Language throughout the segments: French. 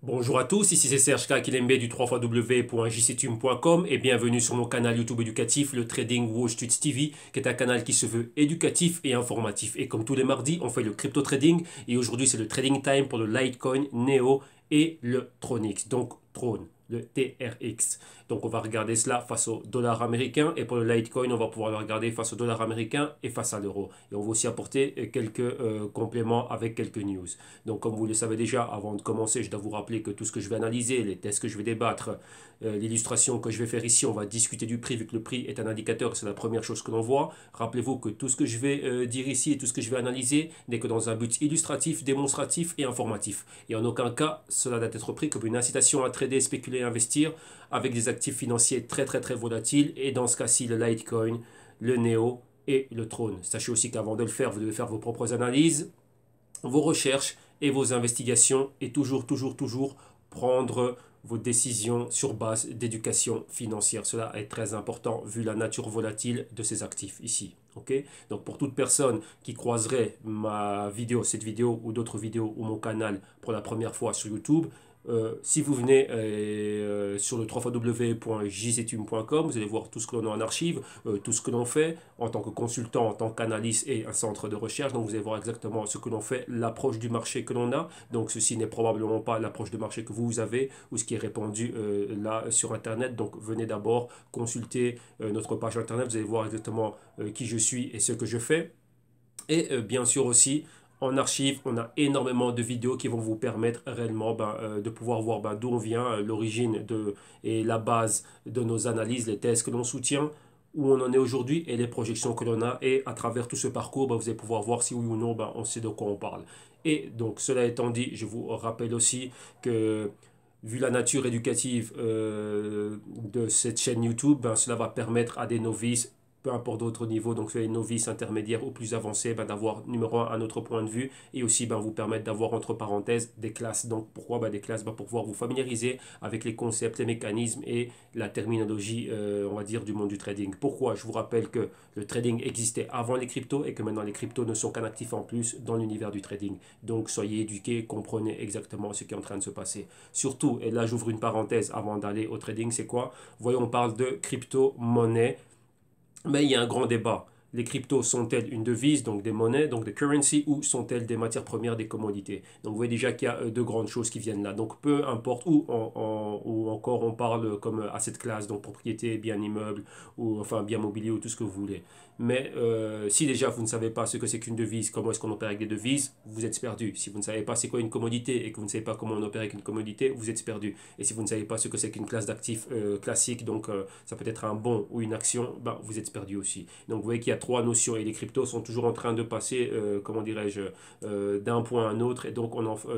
Bonjour à tous, ici c'est Serge Kakilembe du 3xw.jctube.com et bienvenue sur mon canal YouTube éducatif, le Trading Wall Street TV, qui est un canal qui se veut éducatif et informatif. Et comme tous les mardis, on fait le crypto trading et aujourd'hui c'est le trading time pour le Litecoin, Neo et le Tronix, donc Tron, le TRX. Donc on va regarder cela face au dollar américain et pour le Litecoin, on va pouvoir le regarder face au dollar américain et face à l'euro. Et on va aussi apporter quelques compléments avec quelques news. Donc, comme vous le savez déjà, avant de commencer, je dois vous rappeler que tout ce que je vais analyser, les tests que je vais débattre, l'illustration que je vais faire ici, on va discuter du prix, vu que le prix est un indicateur, c'est la première chose que l'on voit. Rappelez-vous que tout ce que je vais dire ici et tout ce que je vais analyser n'est que dans un but illustratif, démonstratif et informatif. Et en aucun cas, cela doit être pris comme une incitation à trader, spéculer et investir avec des actifs financiers très volatiles. Et dans ce cas-ci, le Litecoin, le Neo et le Trône. Sachez aussi qu'avant de le faire, vous devez faire vos propres analyses, vos recherches et vos investigations et toujours prendre vos décisions sur base d'éducation financière. Cela est très important vu la nature volatile de ces actifs ici. Okay. Donc pour toute personne qui croiserait ma vidéo, cette vidéo ou d'autres vidéos ou mon canal pour la première fois sur YouTube, si vous venez sur le www.jctube.com, vous allez voir tout ce que l'on a en archive, tout ce que l'on fait en tant que consultant, en tant qu'analyste et un centre de recherche. Donc vous allez voir exactement ce que l'on fait, l'approche du marché que l'on a. Donc ceci n'est probablement pas l'approche de marché que vous avez ou ce qui est répandu là sur Internet. Donc venez d'abord consulter notre page Internet. Vous allez voir exactement qui je suis et ce que je fais. Et bien sûr aussi, en archive, on a énormément de vidéos qui vont vous permettre réellement de pouvoir voir d'où on vient, l'origine et la base de nos analyses, les thèses que l'on soutient, où on en est aujourd'hui et les projections que l'on a. Et à travers tout ce parcours, vous allez pouvoir voir si oui ou non on sait de quoi on parle. Et donc, cela étant dit, je vous rappelle aussi que vu la nature éducative de cette chaîne YouTube, cela va permettre à des novices, peu importe d'autres niveaux, donc les novices, intermédiaires ou plus avancés, d'avoir numéro un autre point de vue et aussi vous permettre d'avoir entre parenthèses des classes. Donc pourquoi des classes, pour pouvoir vous familiariser avec les concepts, les mécanismes et la terminologie, on va dire, du monde du trading. Pourquoi? Je vous rappelle que le trading existait avant les cryptos et que maintenant les cryptos ne sont qu'un actif en plus dans l'univers du trading. Donc soyez éduqués, comprenez exactement ce qui est en train de se passer. Surtout, et là j'ouvre une parenthèse avant d'aller au trading, c'est quoi? Voyons, on parle de crypto-monnaie. Mais il y a un grand débat. Les cryptos sont-elles une devise, donc des monnaies, donc des currencies, ou sont-elles des matières premières, des commodités? Donc vous voyez déjà qu'il y a deux grandes choses qui viennent là. Donc peu importe où, ou encore on parle comme asset class, donc propriété, bien immeuble, ou enfin bien mobilier, ou tout ce que vous voulez. Mais si déjà vous ne savez pas ce que c'est qu'une devise, comment est-ce qu'on opère avec des devises, vous êtes perdu. Si vous ne savez pas c'est quoi une commodité et que vous ne savez pas comment on opère avec une commodité, vous êtes perdu. Et si vous ne savez pas ce que c'est qu'une classe d'actifs classique, donc ça peut être un bon ou une action, vous êtes perdu aussi. Donc vous voyez qu'il y a trois notions et les cryptos sont toujours en train de passer, comment dirais-je, d'un point à un autre. Et donc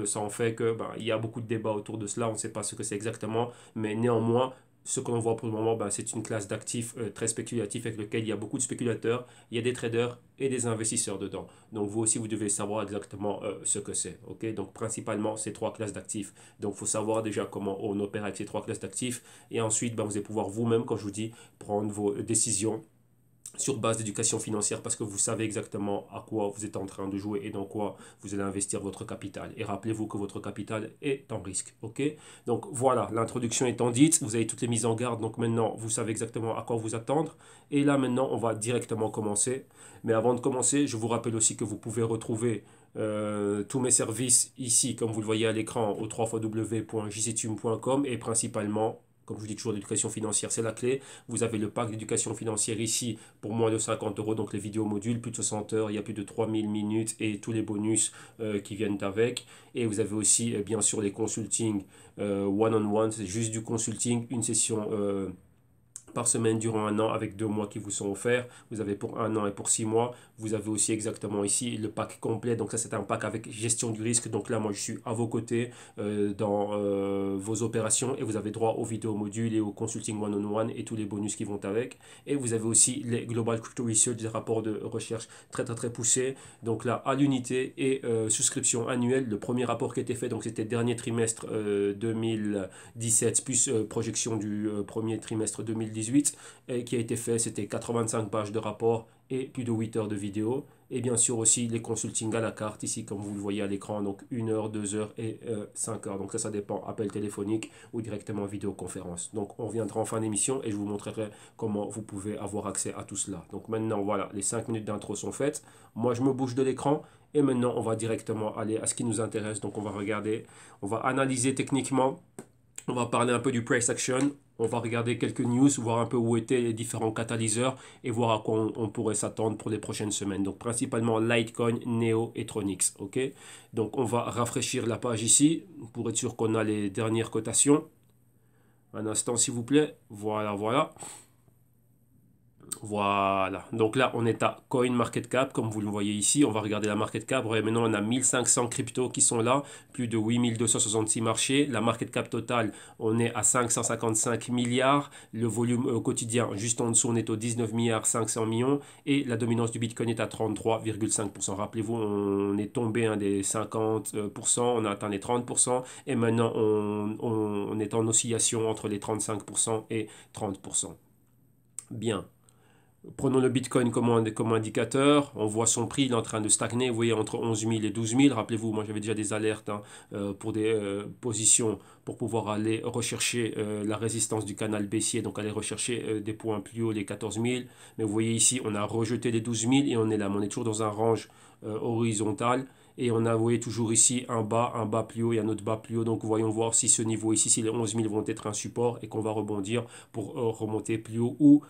ça en fait que il y a beaucoup de débats autour de cela. On ne sait pas ce que c'est exactement, mais néanmoins, ce que l'on voit pour le moment, c'est une classe d'actifs très spéculatifs avec lequel il y a beaucoup de spéculateurs, il y a des traders et des investisseurs dedans. Donc vous aussi, vous devez savoir exactement ce que c'est. Okay. Donc principalement, ces trois classes d'actifs. Donc il faut savoir déjà comment on opère avec ces trois classes d'actifs. Et ensuite, vous allez pouvoir vous-même, comme je vous dis, prendre vos décisions sur base d'éducation financière parce que vous savez exactement à quoi vous êtes en train de jouer et dans quoi vous allez investir votre capital. Et rappelez-vous que votre capital est en risque. Ok. Donc voilà, l'introduction étant dite, vous avez toutes les mises en garde. Donc maintenant, vous savez exactement à quoi vous attendre. Et là maintenant, on va directement commencer. Mais avant de commencer, je vous rappelle aussi que vous pouvez retrouver tous mes services ici, comme vous le voyez à l'écran, au www.jctube.com et principalement, comme je vous dis toujours, l'éducation financière, c'est la clé. Vous avez le pack d'éducation financière ici pour moins de 50 euros, donc les vidéos modules, plus de 60 heures, il y a plus de 3000 minutes et tous les bonus qui viennent avec. Et vous avez aussi, bien sûr, les consultings one-on-one, c'est juste du consulting, une session par semaine durant un an avec 2 mois qui vous sont offerts. Vous avez pour un an et pour 6 mois. Vous avez aussi exactement ici le pack complet. Donc ça c'est un pack avec gestion du risque. Donc là moi je suis à vos côtés dans vos opérations et vous avez droit aux vidéos modules et au consulting one-on-one et tous les bonus qui vont avec. Et vous avez aussi les Global Crypto Research, des rapports de recherche très poussés. Donc là à l'unité et souscription annuelle. Le premier rapport qui a été fait, donc c'était dernier trimestre 2017 plus projection du premier trimestre 2018 et qui a été fait, c'était 85 pages de rapport et plus de 8 heures de vidéo. Et bien sûr aussi les consultings à la carte ici comme vous le voyez à l'écran, donc 1 heure, 2 heures et 5 heures. Donc ça dépend, appel téléphonique ou directement vidéoconférence. Donc on reviendra en fin d'émission et je vous montrerai comment vous pouvez avoir accès à tout cela. Donc maintenant voilà, les 5 minutes d'intro sont faites. Moi je me bouge de l'écran et maintenant on va directement aller à ce qui nous intéresse. Donc on va regarder, on va analyser techniquement. On va parler un peu du price action, on va regarder quelques news, voir un peu où étaient les différents catalyseurs et voir à quoi on pourrait s'attendre pour les prochaines semaines. Donc principalement Litecoin, Neo et Tronix. Ok. Donc on va rafraîchir la page ici pour être sûr qu'on a les dernières cotations. Un instant s'il vous plaît. Voilà, voilà. Voilà, donc là on est à Coin Market Cap comme vous le voyez ici, on va regarder la Market Cap, et maintenant on a 1500 cryptos qui sont là, plus de 8266 marchés, la Market Cap totale on est à 555 milliards, le volume quotidien juste en dessous on est aux 19 milliards 500 millions et la dominance du Bitcoin est à 33,5%, rappelez-vous on est tombé des 50%, on a atteint les 30% et maintenant on est en oscillation entre les 35% et 30%. Bien. Prenons le Bitcoin comme indicateur. On voit son prix, il est en train de stagner. Vous voyez, entre 11 000 et 12 000. Rappelez-vous, moi j'avais déjà des alertes pour des positions pour pouvoir aller rechercher la résistance du canal baissier. Donc aller rechercher des points plus hauts, les 14 000. Mais vous voyez ici, on a rejeté les 12 000 et on est là. Mais on est toujours dans un range horizontal. Et on a, vous voyez, toujours ici un bas plus haut et un autre bas plus haut. Donc voyons voir si ce niveau ici, si les 11 000 vont être un support et qu'on va rebondir pour remonter plus haut ou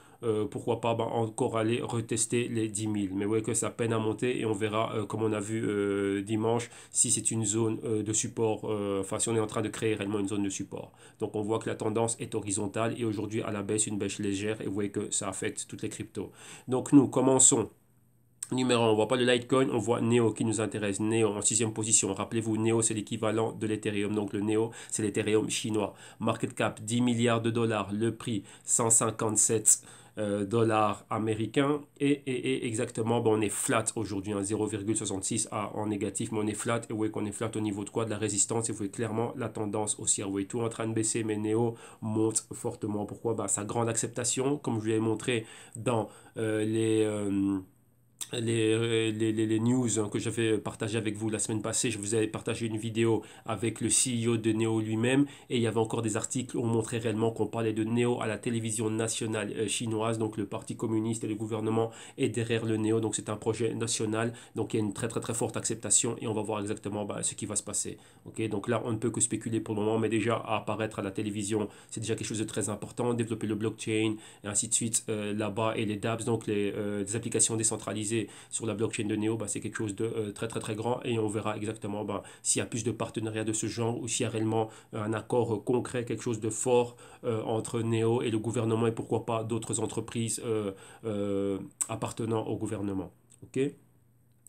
pourquoi pas encore aller retester les 10 000. Mais vous voyez que ça peine à monter et on verra comme on a vu dimanche si c'est une zone de support, enfin si on est en train de créer réellement une zone de support. Donc on voit que la tendance est horizontale et aujourd'hui à la baisse, une baisse légère et vous voyez que ça affecte toutes les cryptos. Donc nous commençons. Numéro 1, on ne voit pas le Litecoin, on voit Neo qui nous intéresse. Neo en 6e position. Rappelez-vous, Neo c'est l'équivalent de l'Ethereum. Donc le Neo c'est l'Ethereum chinois. Market cap 10 milliards de dollars. Le prix 157 dollars américains. Et exactement, on est flat aujourd'hui. 0,66 en négatif, mais on est flat. Et vous voyez qu'on est flat au niveau de quoi? De la résistance. Et vous voyez clairement la tendance haussière. Vous voyez tout en train de baisser, mais Neo monte fortement. Pourquoi? Sa grande acceptation, comme je vous l'ai montré dans les news que j'avais partagé avec vous la semaine passée. Je vous avais partagé une vidéo avec le CEO de Neo lui-même et il y avait encore des articles où on montrait réellement qu'on parlait de Neo à la télévision nationale chinoise. Donc le parti communiste et le gouvernement est derrière le Neo. Donc c'est un projet national. Donc il y a une très très très forte acceptation et on va voir exactement ce qui va se passer. Okay, donc là on ne peut que spéculer pour le moment, mais déjà à apparaître à la télévision c'est déjà quelque chose de très important. Développer le blockchain et ainsi de suite là-bas et les dApps, donc des applications décentralisées sur la blockchain de Neo, c'est quelque chose de très très très grand et on verra exactement s'il y a plus de partenariats de ce genre ou s'il y a réellement un accord concret, quelque chose de fort entre Neo et le gouvernement et pourquoi pas d'autres entreprises appartenant au gouvernement. Ok.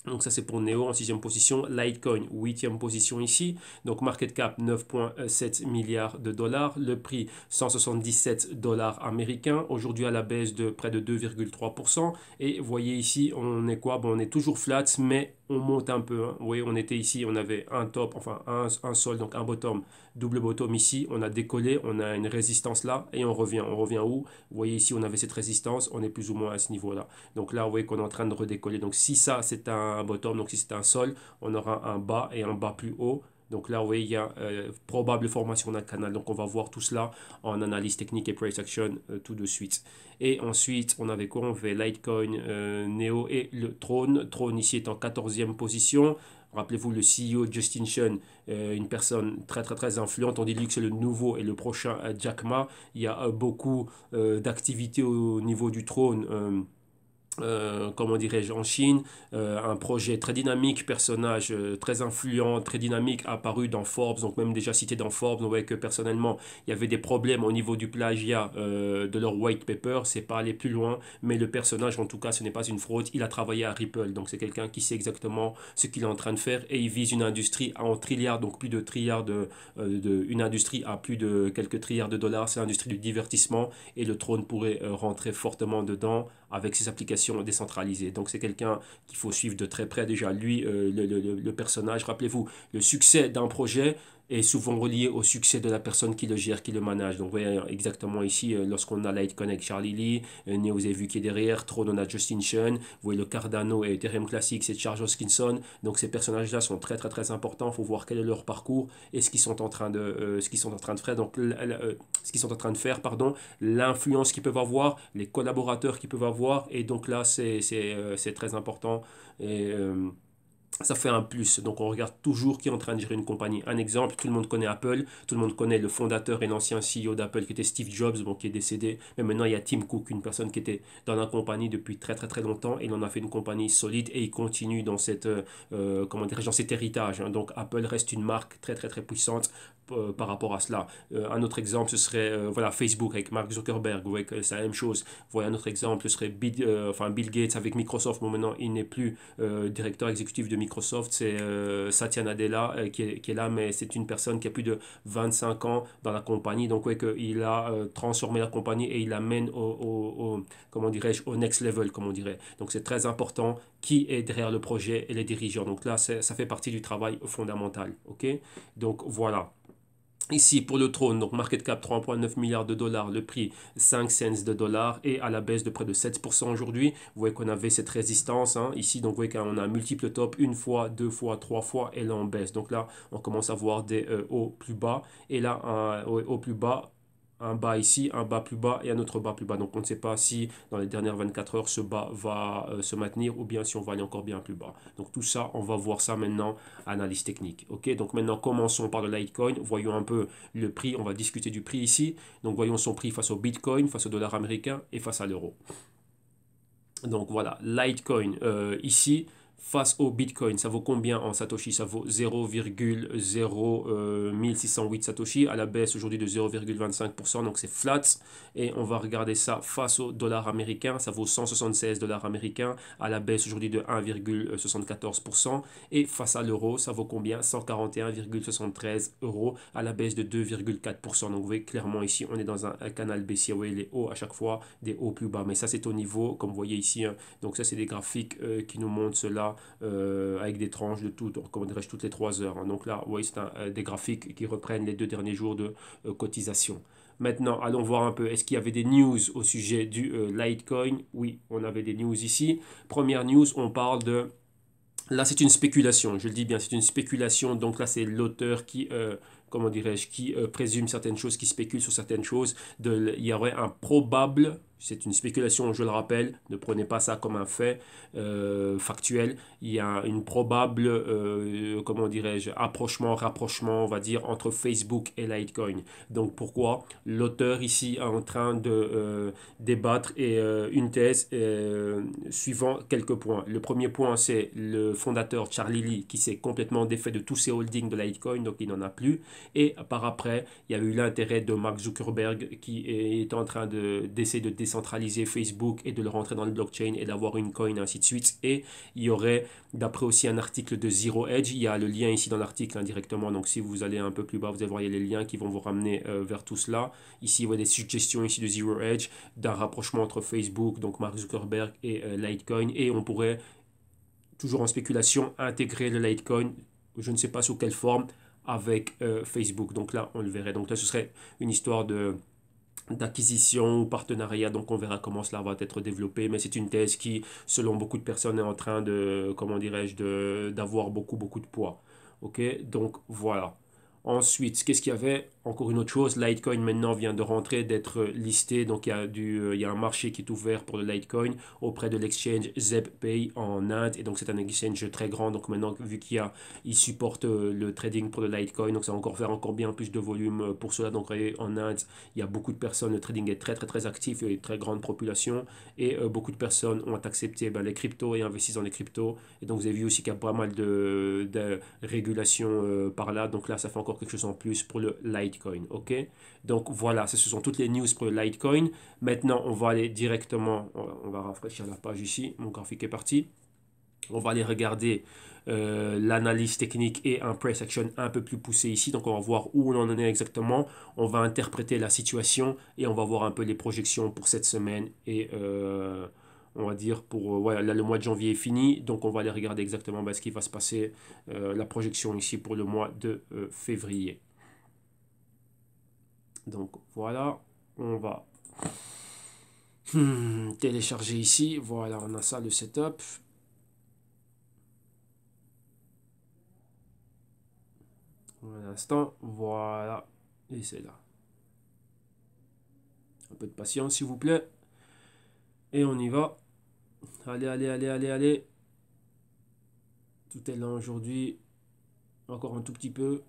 Donc ça c'est pour Neo en 6e position, Litecoin 8e position ici, donc market cap 9,7 milliards de dollars, le prix 177 dollars américains, aujourd'hui à la baisse de près de 2,3% et vous voyez ici on est quoi? On est toujours flat mais on monte un peu, hein. Vous voyez on était ici, on avait un top, enfin un sol, donc un bottom, double bottom ici, on a décollé, on a une résistance là et on revient où? Vous voyez ici on avait cette résistance, on est plus ou moins à ce niveau là, donc là vous voyez qu'on est en train de redécoller, donc si ça c'est un bottom, donc si c'est un sol, on aura un bas et un bas plus haut. Donc là, vous voyez, il y a probable formation d'un canal. Donc on va voir tout cela en analyse technique et price action tout de suite. Et ensuite, on avait quoi? On fait Litecoin, Neo et le Tron. Tron ici est en 14e position. Rappelez-vous le CEO Justin Sun, une personne très très très influente. On dit lui que c'est le nouveau et le prochain Jack Ma. Il y a beaucoup d'activités au niveau du trône. Comment dirais-je, en Chine, un projet très dynamique, personnage très influent, très dynamique, apparu dans Forbes, donc même déjà cité dans Forbes. On voyait que personnellement, il y avait des problèmes au niveau du plagiat de leur white paper, c'est pas aller plus loin, mais le personnage, en tout cas, ce n'est pas une fraude, il a travaillé à Ripple, donc c'est quelqu'un qui sait exactement ce qu'il est en train de faire, et il vise une industrie en trilliards, donc plus de trilliards une industrie à plus de quelques trilliards de dollars, c'est l'industrie du divertissement, et le trône pourrait rentrer fortement dedans avec ses applications décentralisées. Donc c'est quelqu'un qu'il faut suivre de très près déjà. Lui, le personnage, rappelez-vous, le succès d'un projet est souvent relié au succès de la personne qui le gère, qui le manage. Donc, vous voyez exactement ici, lorsqu'on a Litecoin avec Charlie Lee, Neo, vous avez vu qui est derrière, Tron, on a Justin Sun, vous voyez le Cardano et Ethereum Classic, c'est Charles Hoskinson. Donc, ces personnages-là sont très, très, très importants. Il faut voir quel est leur parcours et ce qu'ils sont en train de, faire. Donc, ce qu'ils sont en train de faire, pardon, l'influence qu'ils peuvent avoir, les collaborateurs qu'ils peuvent avoir. Et donc là, c'est très important. Et ça fait un plus. Donc on regarde toujours qui est en train de gérer une compagnie. Un exemple, tout le monde connaît Apple, tout le monde connaît le fondateur et l'ancien CEO d'Apple qui était Steve Jobs, bon, qui est décédé. Mais maintenant il y a Tim Cook, une personne qui était dans la compagnie depuis très très très longtemps. Et il en a fait une compagnie solide et il continue dans cette, comment dirais-je, dans cet héritage, hein. Donc Apple reste une marque très très très puissante par rapport à cela. Un autre exemple, ce serait voilà, Facebook avec Mark Zuckerberg, vous voyez que c'est la même chose. Vous voyez un autre exemple, ce serait Bill Gates avec Microsoft. Bon, maintenant il n'est plus directeur exécutif de Microsoft, c'est Satya Nadella qui est là, mais c'est une personne qui a plus de 25 ans dans la compagnie. Donc, ouais, il a transformé la compagnie et il l'amène comment dirais-je, au next level, comme on dirait. Donc, c'est très important qui est derrière le projet et les dirigeants. Donc là, ça fait partie du travail fondamental. Ok. Donc, voilà. Ici, pour le trône, donc market cap 3,9 milliards de dollars, le prix 5 cents de dollars et à la baisse de près de 7% aujourd'hui. Vous voyez qu'on avait cette résistance, hein, ici, donc vous voyez qu'on a un multiple top une fois, deux fois, trois fois et là on baisse. Donc là, on commence à voir des hauts plus bas et là, un haut plus bas, un bas ici, un bas plus bas et un autre bas plus bas. Donc on ne sait pas si dans les dernières 24 heures ce bas va se maintenir ou bien si on va aller encore bien plus bas. Donc tout ça, on va voir ça maintenant, analyse technique. Ok, donc maintenant commençons par le Litecoin. Voyons un peu le prix, on va discuter du prix ici. Donc voyons son prix face au Bitcoin, face au dollar américain et face à l'euro. Donc voilà, Litecoin ici, face au Bitcoin, ça vaut combien en Satoshi? Ça vaut 0,01608 Satoshi, à la baisse aujourd'hui de 0,25%, donc c'est flat. Et on va regarder ça face au dollar américain, ça vaut 176 dollars américains, à la baisse aujourd'hui de 1,74%. Et face à l'euro, ça vaut combien? 141,73 euros, à la baisse de 2,4%. Donc vous voyez clairement ici, on est dans un canal baissier, vous voyez les hauts à chaque fois, des hauts plus bas. Mais ça c'est au niveau, comme vous voyez ici, hein. Donc ça c'est des graphiques qui nous montrent cela avec des tranches de comment dirais-je, toutes les 3 heures, hein. Donc là, vous voyez, c'est des graphiques qui reprennent les 2 derniers jours de cotisation. Maintenant, allons voir un peu, est-ce qu'il y avait des news au sujet du Litecoin? Oui, on avait des news ici. Première news, on parle de... Là, c'est une spéculation, je le dis bien, c'est une spéculation. Donc là, c'est l'auteur qui, comment dirais-je, qui présume certaines choses, qui spécule sur certaines choses. Il y aurait un probable, c'est une spéculation, je le rappelle, ne prenez pas ça comme un fait factuel. Il y a une probable, comment dirais-je, rapprochement, on va dire, entre Facebook et Litecoin. Donc pourquoi? L'auteur ici est en train de débattre et une thèse suivant quelques points. Le premier point, c'est le fondateur Charlie Lee qui s'est complètement défait de tous ses holdings de Litecoin, donc il n'en a plus. Et par après, il y a eu l'intérêt de Mark Zuckerberg qui est en train d'essayer de décentraliser Facebook et de le rentrer dans le blockchain et d'avoir une coin, et ainsi de suite. Et il y aurait, d'après aussi un article de Zero Edge, il y a le lien ici dans l'article indirectement, donc si vous allez un peu plus bas, vous allez voir, il y a les liens qui vont vous ramener vers tout cela. Ici, il y a des suggestions ici de Zero Edge, d'un rapprochement entre Facebook, donc Mark Zuckerberg et Litecoin, et on pourrait, toujours en spéculation, intégrer le Litecoin, je ne sais pas sous quelle forme, avec Facebook. Donc là, on le verrait. Donc là, ce serait une histoire d'acquisition ou partenariat, donc on verra comment cela va être développé, mais c'est une thèse qui, selon beaucoup de personnes, est en train de, comment dirais-je, d'avoir beaucoup de poids. Ok, donc voilà. Ensuite, qu'est-ce qu'il y avait? Encore une autre chose, Litecoin maintenant vient de rentrer, d'être listé. Donc il y a un marché qui est ouvert pour le Litecoin auprès de l'exchange ZebPay en Inde. Et donc c'est un exchange très grand. Donc maintenant, vu il supporte le trading pour le Litecoin, donc ça va encore faire encore bien plus de volume pour cela. Donc en Inde, il y a beaucoup de personnes, le trading est très actif, il y a une très grande population. Et beaucoup de personnes ont accepté les cryptos et investissent dans les cryptos. Et donc vous avez vu aussi qu'il y a pas mal de régulation par là. Donc là, ça fait encore quelque chose en plus pour le Litecoin. Ok, donc voilà, ce sont toutes les news pour le Litecoin. Maintenant, on va aller directement, on va rafraîchir la page ici. Mon graphique est parti. On va aller regarder l'analyse technique et un price action un peu plus poussé ici. Donc on va voir où on en est exactement. On va interpréter la situation et on va voir un peu les projections pour cette semaine et on va dire, pour ouais, là le mois de janvier est fini, donc on va aller regarder exactement ce qui va se passer, la projection ici pour le mois de février. Donc voilà, on va télécharger ici, voilà, on a ça le setup. Un instant, voilà, et c'est là. Un peu de patience s'il vous plaît, et on y va. Allez, allez, allez, allez, allez. Tout est là aujourd'hui, encore un tout petit peu.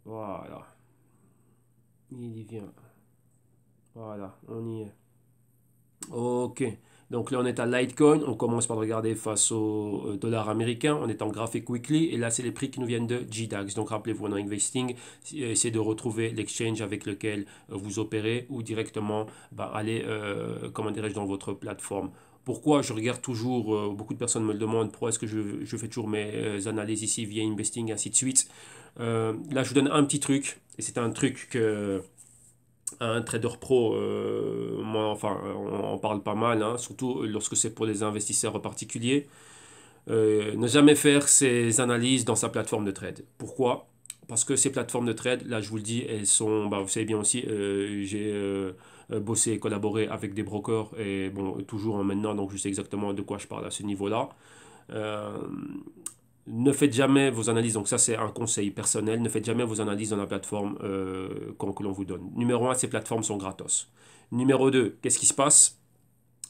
Voilà, il y vient. Voilà, on y est. Ok, donc là on est à Litecoin, on commence par regarder face au dollar américain, on est en graphic weekly et là c'est les prix qui nous viennent de GDAX. Donc rappelez-vous, en investing, essayez de retrouver l'exchange avec lequel vous opérez ou directement aller, comment dirais-je, dans votre plateforme. Pourquoi je regarde toujours, beaucoup de personnes me le demandent, pourquoi est-ce que je fais toujours mes analyses ici via investing, ainsi de suite. Là je vous donne un petit truc, et c'est un truc que un trader pro, moi, enfin, on en parle pas mal, hein, surtout lorsque c'est pour les investisseurs particuliers. Ne jamais faire ses analyses dans sa plateforme de trade. Pourquoi? Parce que ces plateformes de trade, là je vous le dis, elles sont, vous savez bien aussi, j'ai bossé et collaboré avec des brokers, et bon, toujours maintenant, donc je sais exactement de quoi je parle à ce niveau-là. Euh, Ne faites jamais vos analyses, donc ça c'est un conseil personnel, ne faites jamais vos analyses dans la plateforme que l'on vous donne. Numéro un, ces plateformes sont gratos. Numéro 2, qu'est-ce qui se passe?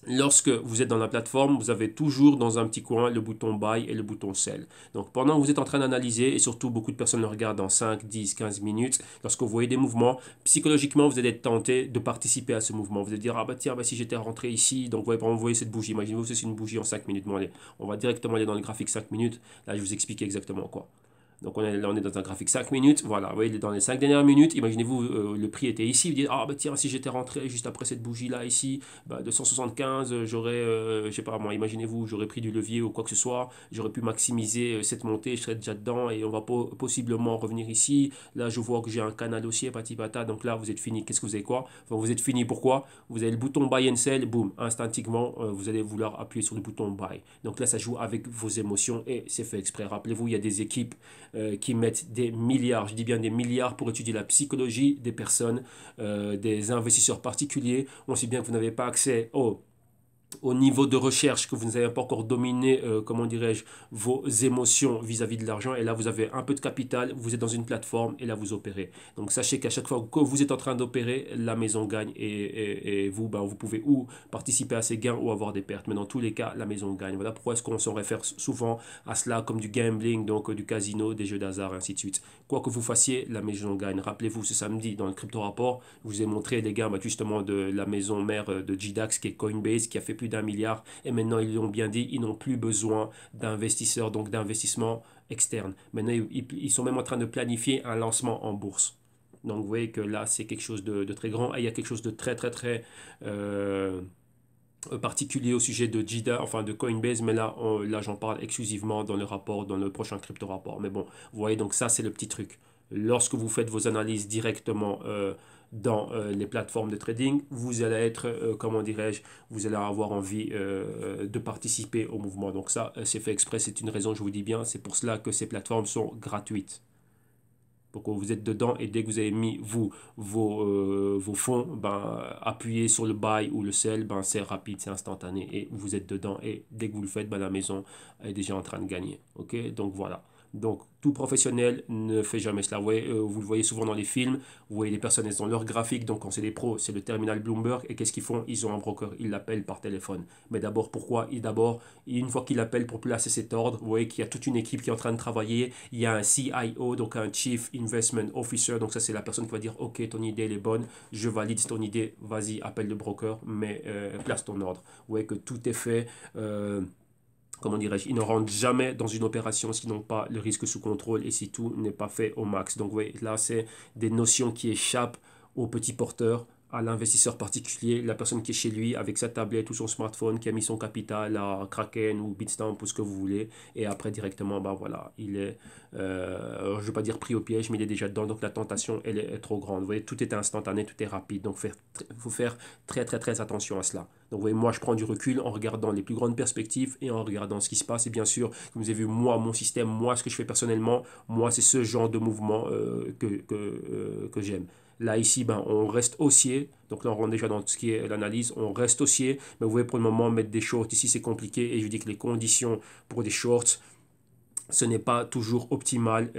Lorsque vous êtes dans la plateforme, vous avez toujours dans un petit coin le bouton Buy et le bouton Sell. Donc pendant que vous êtes en train d'analyser, et surtout beaucoup de personnes le regardent dans 5, 10, 15 minutes, lorsque vous voyez des mouvements, psychologiquement vous allez être tenté de participer à ce mouvement. Vous allez dire, ah bah tiens, si j'étais rentré ici, donc vous voyez cette bougie, imaginez-vous que c'est une bougie en 5 minutes. Bon allez, on va directement aller dans le graphique 5 minutes, là je vais vous expliquer exactement quoi. Donc là, on est dans un graphique 5 minutes. Voilà, vous voyez, dans les 5 dernières minutes, imaginez-vous, le prix était ici. Vous dites, ah bah tiens, si j'étais rentré juste après cette bougie-là, ici, de 175, j'aurais, je sais pas moi, imaginez-vous, j'aurais pris du levier ou quoi que ce soit. J'aurais pu maximiser cette montée, je serais déjà dedans et on va possiblement revenir ici. Là, je vois que j'ai un canal haussier, pati pata. Donc là, vous êtes fini. Qu'est-ce que vous avez quoi? Enfin, vous êtes fini, pourquoi? Vous avez le bouton Buy and Sell, boum, instinctivement, vous allez vouloir appuyer sur le bouton Buy. Donc là, ça joue avec vos émotions et c'est fait exprès. Rappelez-vous, il y a des équipes qui mettent des milliards, je dis bien des milliards, pour étudier la psychologie des personnes, des investisseurs particuliers. On sait bien que vous n'avez pas accès au niveau de recherche, que vous n'avez pas encore dominé, comment dirais-je, vos émotions vis-à-vis de l'argent. Et là, vous avez un peu de capital, vous êtes dans une plateforme et là, vous opérez. Donc, sachez qu'à chaque fois que vous êtes en train d'opérer, la maison gagne et vous, vous pouvez ou participer à ces gains ou avoir des pertes. Mais dans tous les cas, la maison gagne. Voilà pourquoi est-ce qu'on s'en réfère souvent à cela comme du gambling, donc du casino, des jeux d'hasard, ainsi de suite. Quoi que vous fassiez, la maison gagne. Rappelez-vous, ce samedi, dans le crypto rapport, je vous ai montré les gains justement de la maison mère de GDAX, qui est Coinbase, qui a fait plus d'1 milliard. Et maintenant, ils l'ont bien dit, ils n'ont plus besoin d'investisseurs, donc d'investissement externe. Maintenant, ils sont même en train de planifier un lancement en bourse. Donc, vous voyez que là, c'est quelque chose de très grand. Et il y a quelque chose de très, très, très particulier au sujet de GDA, enfin de Coinbase, mais là j'en parle exclusivement dans le rapport, dans le prochain crypto rapport. Mais bon, vous voyez, donc ça c'est le petit truc. Lorsque vous faites vos analyses directement dans les plateformes de trading, vous allez être, comment dirais-je, vous allez avoir envie de participer au mouvement. Donc ça, c'est fait exprès, c'est une raison, je vous dis bien, c'est pour cela que ces plateformes sont gratuites. Donc vous êtes dedans et dès que vous avez mis vos fonds, appuyez sur le buy ou le sell, c'est rapide, c'est instantané et vous êtes dedans et dès que vous le faites, la maison est déjà en train de gagner. Ok, donc voilà. Donc tout professionnel ne fait jamais cela. Vous le voyez souvent dans les films, vous voyez les personnes dans leur graphique, donc quand c'est des pros, c'est le terminal Bloomberg et qu'est-ce qu'ils font? Ils ont un broker, ils l'appellent par téléphone. Mais d'abord, pourquoi? D'abord, une fois qu'il appelle pour placer cet ordre, vous voyez qu'il y a toute une équipe qui est en train de travailler. Il y a un CIO, donc un Chief Investment Officer, donc ça c'est la personne qui va dire ok, ton idée elle est bonne, je valide ton idée, vas-y, appelle le broker, mais place ton ordre. Vous voyez que tout est fait. Comment dirais-je, ils ne rentrent jamais dans une opération s'ils n'ont pas le risque sous contrôle et si tout n'est pas fait au max. Donc oui, là, c'est des notions qui échappent aux petits porteurs, à l'investisseur particulier, la personne qui est chez lui avec sa tablette ou son smartphone, qui a mis son capital à Kraken ou Bitstamp ou ce que vous voulez, et après directement, voilà, il est je ne vais pas dire pris au piège, mais il est déjà dedans, donc la tentation, elle est trop grande. Vous voyez, tout est instantané, tout est rapide, donc il faut faire très très très attention à cela. Donc vous voyez, moi je prends du recul en regardant les plus grandes perspectives et en regardant ce qui se passe. Et bien sûr, comme vous avez vu, moi, mon système, moi, ce que je fais personnellement, moi, c'est ce genre de mouvement que j'aime. Là, ici, ben, on reste haussier. Donc là, on rentre déjà dans ce qui est l'analyse. On reste haussier. Mais vous voyez, pour le moment, mettre des shorts ici, c'est compliqué. Et je dis que les conditions pour des shorts, ce n'est pas toujours optimal,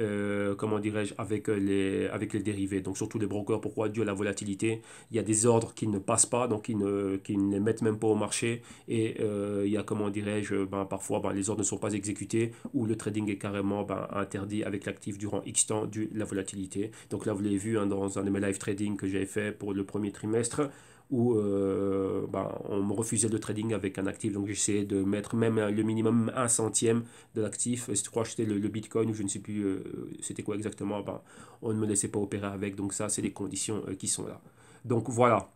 comment dirais-je, avec les dérivés. Donc surtout les brokers, pourquoi? Dû à la volatilité, il y a des ordres qui ne passent pas, donc qui ne les mettent même pas au marché. Et il y a, comment dirais-je, ben, parfois ben, les ordres ne sont pas exécutés ou le trading est carrément ben, interdit avec l'actif durant X temps dû à la volatilité. Donc là, vous l'avez vu hein, dans un de mes live trading que j'avais fait pour le premier trimestre où ben, on me refusait le trading avec un actif. Donc j'essayais de mettre même le minimum 1 centième de l'actif. Je crois que c'était le Bitcoin, ou je ne sais plus c'était quoi exactement. Ben, on ne me laissait pas opérer avec. Donc ça, c'est les conditions qui sont là. Donc voilà.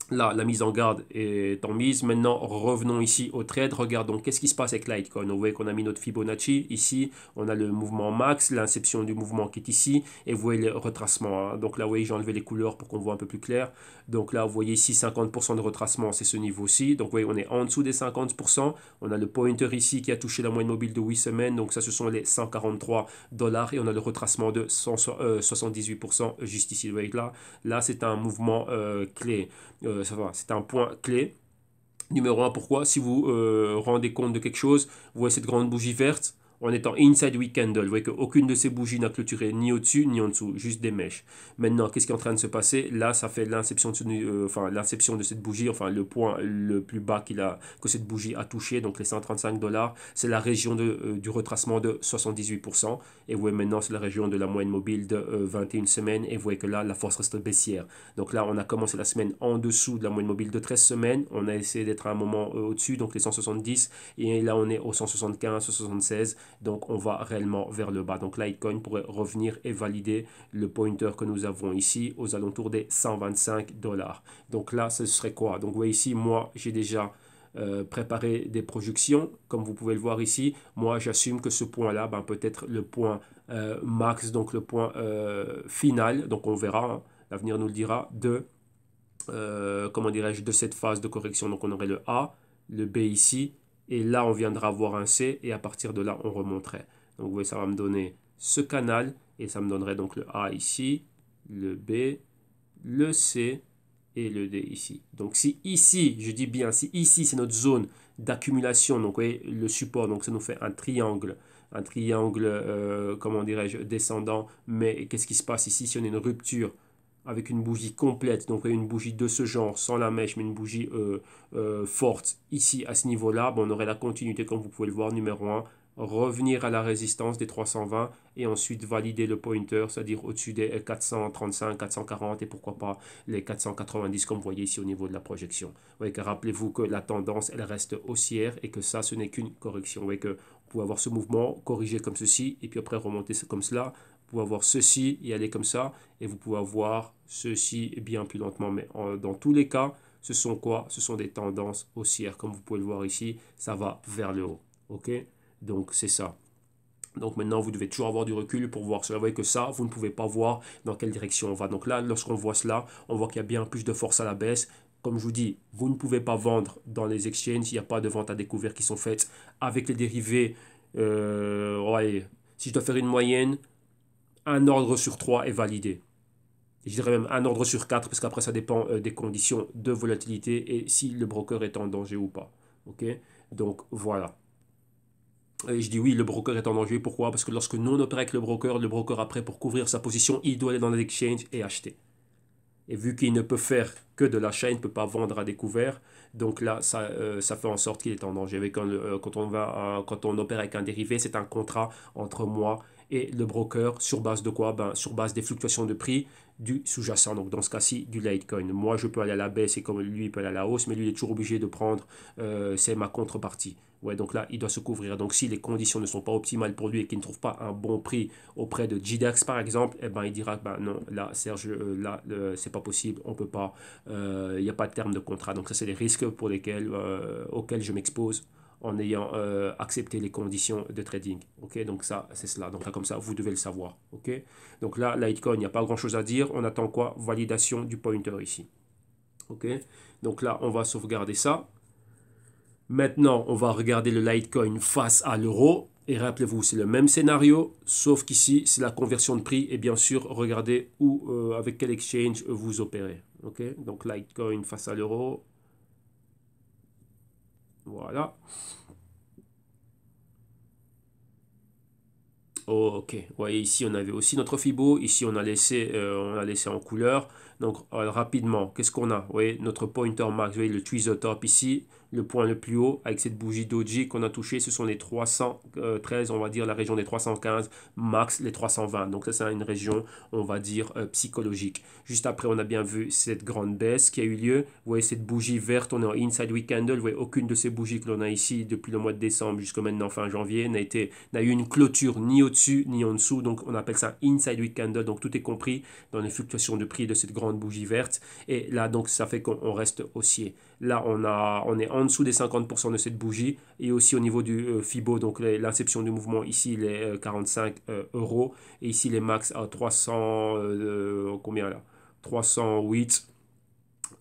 Là, la mise en garde est en mise. Maintenant, revenons ici au trade. Regardons qu'est-ce qui se passe avec Litecoin. Vous voyez qu'on a mis notre Fibonacci. Ici, on a le mouvement max, l'inception du mouvement qui est ici. Et vous voyez le retracement. Hein. Donc là, vous voyez, j'ai enlevé les couleurs pour qu'on voit un peu plus clair. Donc là, vous voyez ici 50% de retracement, c'est ce niveau-ci. Donc vous voyez, on est en dessous des 50%. On a le pointer ici qui a touché la moyenne mobile de 8 semaines. Donc ça, ce sont les 143 $. Et on a le retracement de 78% juste ici. Vous voyez là c'est un mouvement clé. C'est un point clé. Numéro un, pourquoi? Si vous rendez compte de quelque chose, vous voyez cette grande bougie verte en étant inside week candle. Vous voyez qu'aucune de ces bougies n'a clôturé ni au-dessus ni en dessous, juste des mèches. Maintenant, qu'est-ce qui est en train de se passer? Là, ça fait l'inception l'inception de cette bougie, enfin le point le plus bas que cette bougie a touché, donc les 135 $, c'est la région du retracement de 78%. Et vous voyez maintenant, c'est la région de la moyenne mobile de 21 semaines. Et vous voyez que là, la force reste baissière. Donc là, on a commencé la semaine en dessous de la moyenne mobile de 13 semaines. On a essayé d'être à un moment au-dessus, donc les 170. Et là, on est au 175, 176. Donc on va réellement vers le bas. Donc Litecoin pourrait revenir et valider le pointer que nous avons ici aux alentours des 125 $. Donc là, ce serait quoi? Donc vous voyez ici, moi, j'ai déjà préparé des projections. Comme vous pouvez le voir ici, moi, j'assume que ce point-là, ben, peut être le point max, donc le point final. Donc on verra, hein, l'avenir nous le dira, comment dirais-je, de cette phase de correction. Donc on aurait le A, le B ici, et là on viendra voir un C, et à partir de là on remonterait. Donc vous voyez, ça va me donner ce canal, et ça me donnerait donc le A ici, le B, le C, et le D ici. Donc si ici, je dis bien, si ici c'est notre zone d'accumulation, donc vous voyez le support, donc ça nous fait un triangle, comment dirais-je, descendant, mais qu'est-ce qui se passe ici si on a une rupture avec une bougie complète, donc une bougie de ce genre, sans la mèche, mais une bougie forte, ici, à ce niveau-là, bon, on aurait la continuité, comme vous pouvez le voir, numéro un, revenir à la résistance des 320, et ensuite valider le pointer, c'est-à-dire au-dessus des 435, 440, et pourquoi pas les 490, comme vous voyez ici au niveau de la projection. Vous voyez que rappelez-vous que la tendance, elle reste haussière, et que ça, ce n'est qu'une correction. Vous voyez que vous pouvez avoir ce mouvement corrigé comme ceci, et puis après remonter comme cela. Vous pouvez avoir ceci et aller comme ça, et vous pouvez avoir ceci bien plus lentement. Mais dans tous les cas, ce sont quoi? Ce sont des tendances haussières. Comme vous pouvez le voir ici, ça va vers le haut. Ok? Donc c'est ça. Donc maintenant, vous devez toujours avoir du recul pour voir cela. Vous voyez que ça, vous ne pouvez pas voir dans quelle direction on va. Donc là, lorsqu'on voit cela, on voit qu'il y a bien plus de force à la baisse. Comme je vous dis, vous ne pouvez pas vendre dans les exchanges. Il n'y a pas de ventes à découvert qui sont faites avec les dérivés. Ouais, si je dois faire une moyenne, un ordre sur 3 est validé. Je dirais même un ordre sur 4 parce qu'après ça dépend des conditions de volatilité et si le broker est en danger ou pas. Ok? Donc voilà. Et je dis oui, le broker est en danger. Pourquoi? Parce que lorsque nous on opère avec le broker après pour couvrir sa position, il doit aller dans l'exchange et acheter. Et vu qu'il ne peut faire que de l'achat, il ne peut pas vendre à découvert. Donc là, ça fait en sorte qu'il est en danger. Quand on opère avec un dérivé, c'est un contrat entre moi et le broker sur base de quoi? Ben, sur base des fluctuations de prix du sous-jacent. Donc dans ce cas-ci, du Litecoin. Moi, je peux aller à la baisse et comme lui, il peut aller à la hausse, mais lui, il est toujours obligé de prendre, c'est ma contrepartie. Ouais, donc là, il doit se couvrir. Donc si les conditions ne sont pas optimales pour lui et qu'il ne trouve pas un bon prix auprès de GDAX par exemple, eh ben, il dira ben non, là Serge, là c'est pas possible, on peut pas, il n'y a pas de terme de contrat. Donc ça c'est les risques auxquels je m'expose en ayant accepté les conditions de trading. Ok, donc ça, c'est cela. Donc là, comme ça, vous devez le savoir. Ok, donc là, Litecoin, il n'y a pas grand-chose à dire. On attend quoi? Validation du pointer ici. Ok, donc là, on va sauvegarder ça. Maintenant, on va regarder le Litecoin face à l'euro. Et rappelez-vous, c'est le même scénario, sauf qu'ici, c'est la conversion de prix. Et bien sûr, regardez où, avec quel exchange vous opérez. Ok, donc Litecoin face à l'euro. Voilà. Oh, ok, vous voyez ici on avait aussi notre Fibo, ici on a laissé en couleur. Donc rapidement, qu'est-ce qu'on a? Vous voyez notre pointer max, vous voyez le tweezer top ici, le point le plus haut avec cette bougie doji qu'on a touché, ce sont les 313, on va dire la région des 315, max les 320. Donc ça c'est une région, on va dire psychologique. Juste après on a bien vu cette grande baisse qui a eu lieu. Vous voyez cette bougie verte, on est en inside week candle. Vous voyez aucune de ces bougies que l'on a ici depuis le mois de décembre jusqu'à maintenant fin janvier n'a eu une clôture ni au-dessus ni en dessous. Donc on appelle ça inside week candle. Donc tout est compris dans les fluctuations de prix de cette grande bougie verte. Et là donc ça fait qu'on reste haussier. Là on est en dessous des 50% de cette bougie et aussi au niveau du Fibo, donc l'inception du mouvement ici les 45 euros et ici les max à 300 combien là 308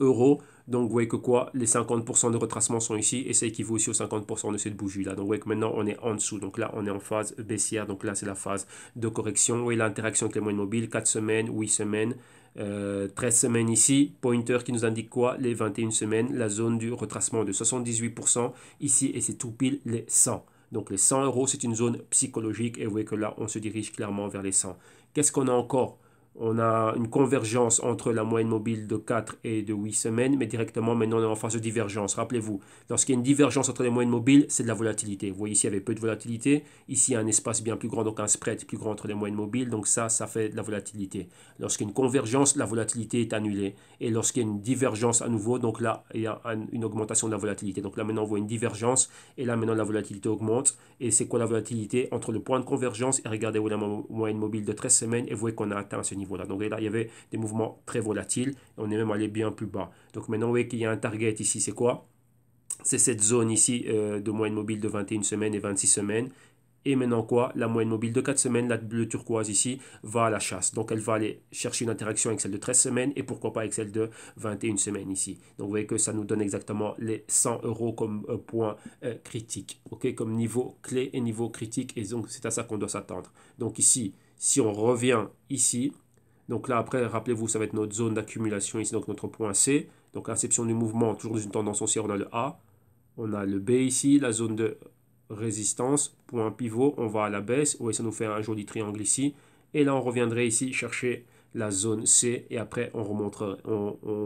euros. Donc vous voyez que quoi, les 50% de retracement sont ici et ça équivaut aussi aux 50% de cette bougie là. Donc vous voyez que maintenant on est en dessous. Donc là on est en phase baissière. Donc là c'est la phase de correction. Vous voyez l'interaction avec les moyennes mobiles, 4 semaines, 8 semaines. 13 semaines ici, pointer qui nous indique quoi? Les 21 semaines, la zone du retracement de 78% ici et c'est tout pile les 100. Donc les 100 euros c'est une zone psychologique et vous voyez que là on se dirige clairement vers les 100. Qu'est-ce qu'on a encore? On a une convergence entre la moyenne mobile de 4 et de 8 semaines, mais directement maintenant on est en phase de divergence. Rappelez-vous, lorsqu'il y a une divergence entre les moyennes mobiles, c'est de la volatilité. Vous voyez ici il y avait peu de volatilité, ici il y a un espace bien plus grand, donc un spread plus grand entre les moyennes mobiles, donc ça fait de la volatilité. Lorsqu'il y a une convergence, la volatilité est annulée. Et lorsqu'il y a une divergence à nouveau, donc là il y a une augmentation de la volatilité. Donc là maintenant on voit une divergence, et là maintenant la volatilité augmente. Et c'est quoi la volatilité? Entre le point de convergence et regardez où la moyenne mobile de 13 semaines, et vous voyez qu'on a atteint ce niveau-là. Donc là, il y avait des mouvements très volatiles. Et on est même allé bien plus bas. Donc maintenant, vous voyez qu'il y a un target ici. C'est quoi? C'est cette zone ici de moyenne mobile de 21 semaines et 26 semaines. Et maintenant quoi? La moyenne mobile de 4 semaines, la bleue turquoise ici, va à la chasse. Donc elle va aller chercher une interaction avec celle de 13 semaines et pourquoi pas avec celle de 21 semaines ici. Donc vous voyez que ça nous donne exactement les 100 euros comme point critique. Ok, comme niveau clé et niveau critique. Et donc c'est à ça qu'on doit s'attendre. Donc ici, si on revient ici, donc là, après, rappelez-vous, ça va être notre zone d'accumulation ici, donc notre point C. Donc, inception du mouvement, toujours dans une tendance haussière, on a le A. On a le B ici, la zone de résistance, point pivot, on va à la baisse. Oui, ça nous fait un joli triangle ici. Et là, on reviendrait ici chercher la zone C et après, on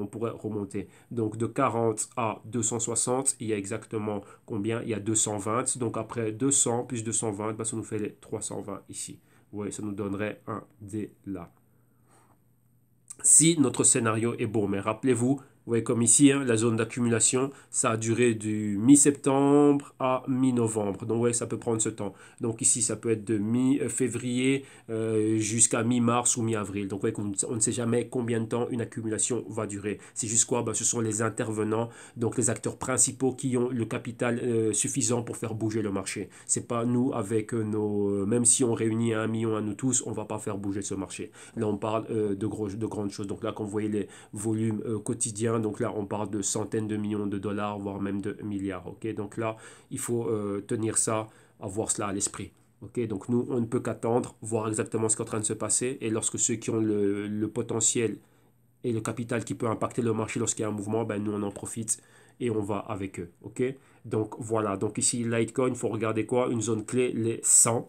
pourrait remonter. Donc, de 40 à 260, il y a exactement combien? Il y a 220. Donc, après 200 plus 220, bah, ça nous fait les 320 ici. Oui, ça nous donnerait un D là si notre scénario est bon. Mais rappelez-vous, vous voyez comme ici, hein, la zone d'accumulation, ça a duré du mi-septembre à mi-novembre. Donc, vous voyez, ça peut prendre ce temps. Donc, ici, ça peut être de mi-février jusqu'à mi-mars ou mi-avril. Donc, vous voyez qu'on ne sait jamais combien de temps une accumulation va durer. C'est juste quoi? Ben, ce sont les intervenants, donc les acteurs principaux qui ont le capital suffisant pour faire bouger le marché. C'est pas nous avec même si on réunit 1 million à nous tous, on ne va pas faire bouger ce marché. Là, on parle de grandes choses. Donc là, quand vous voyez les volumes quotidiens, donc là, on parle de centaines de millions de dollars, voire même de milliards. Ok, donc là, il faut tenir ça, avoir cela à l'esprit. Ok, donc nous, on ne peut qu'attendre, voir exactement ce qui est en train de se passer. Et lorsque ceux qui ont le potentiel et le capital qui peut impacter le marché lorsqu'il y a un mouvement, ben nous, on en profite et on va avec eux. Ok, donc voilà. Donc ici, Litecoin, il faut regarder quoi? Une zone clé, les 100.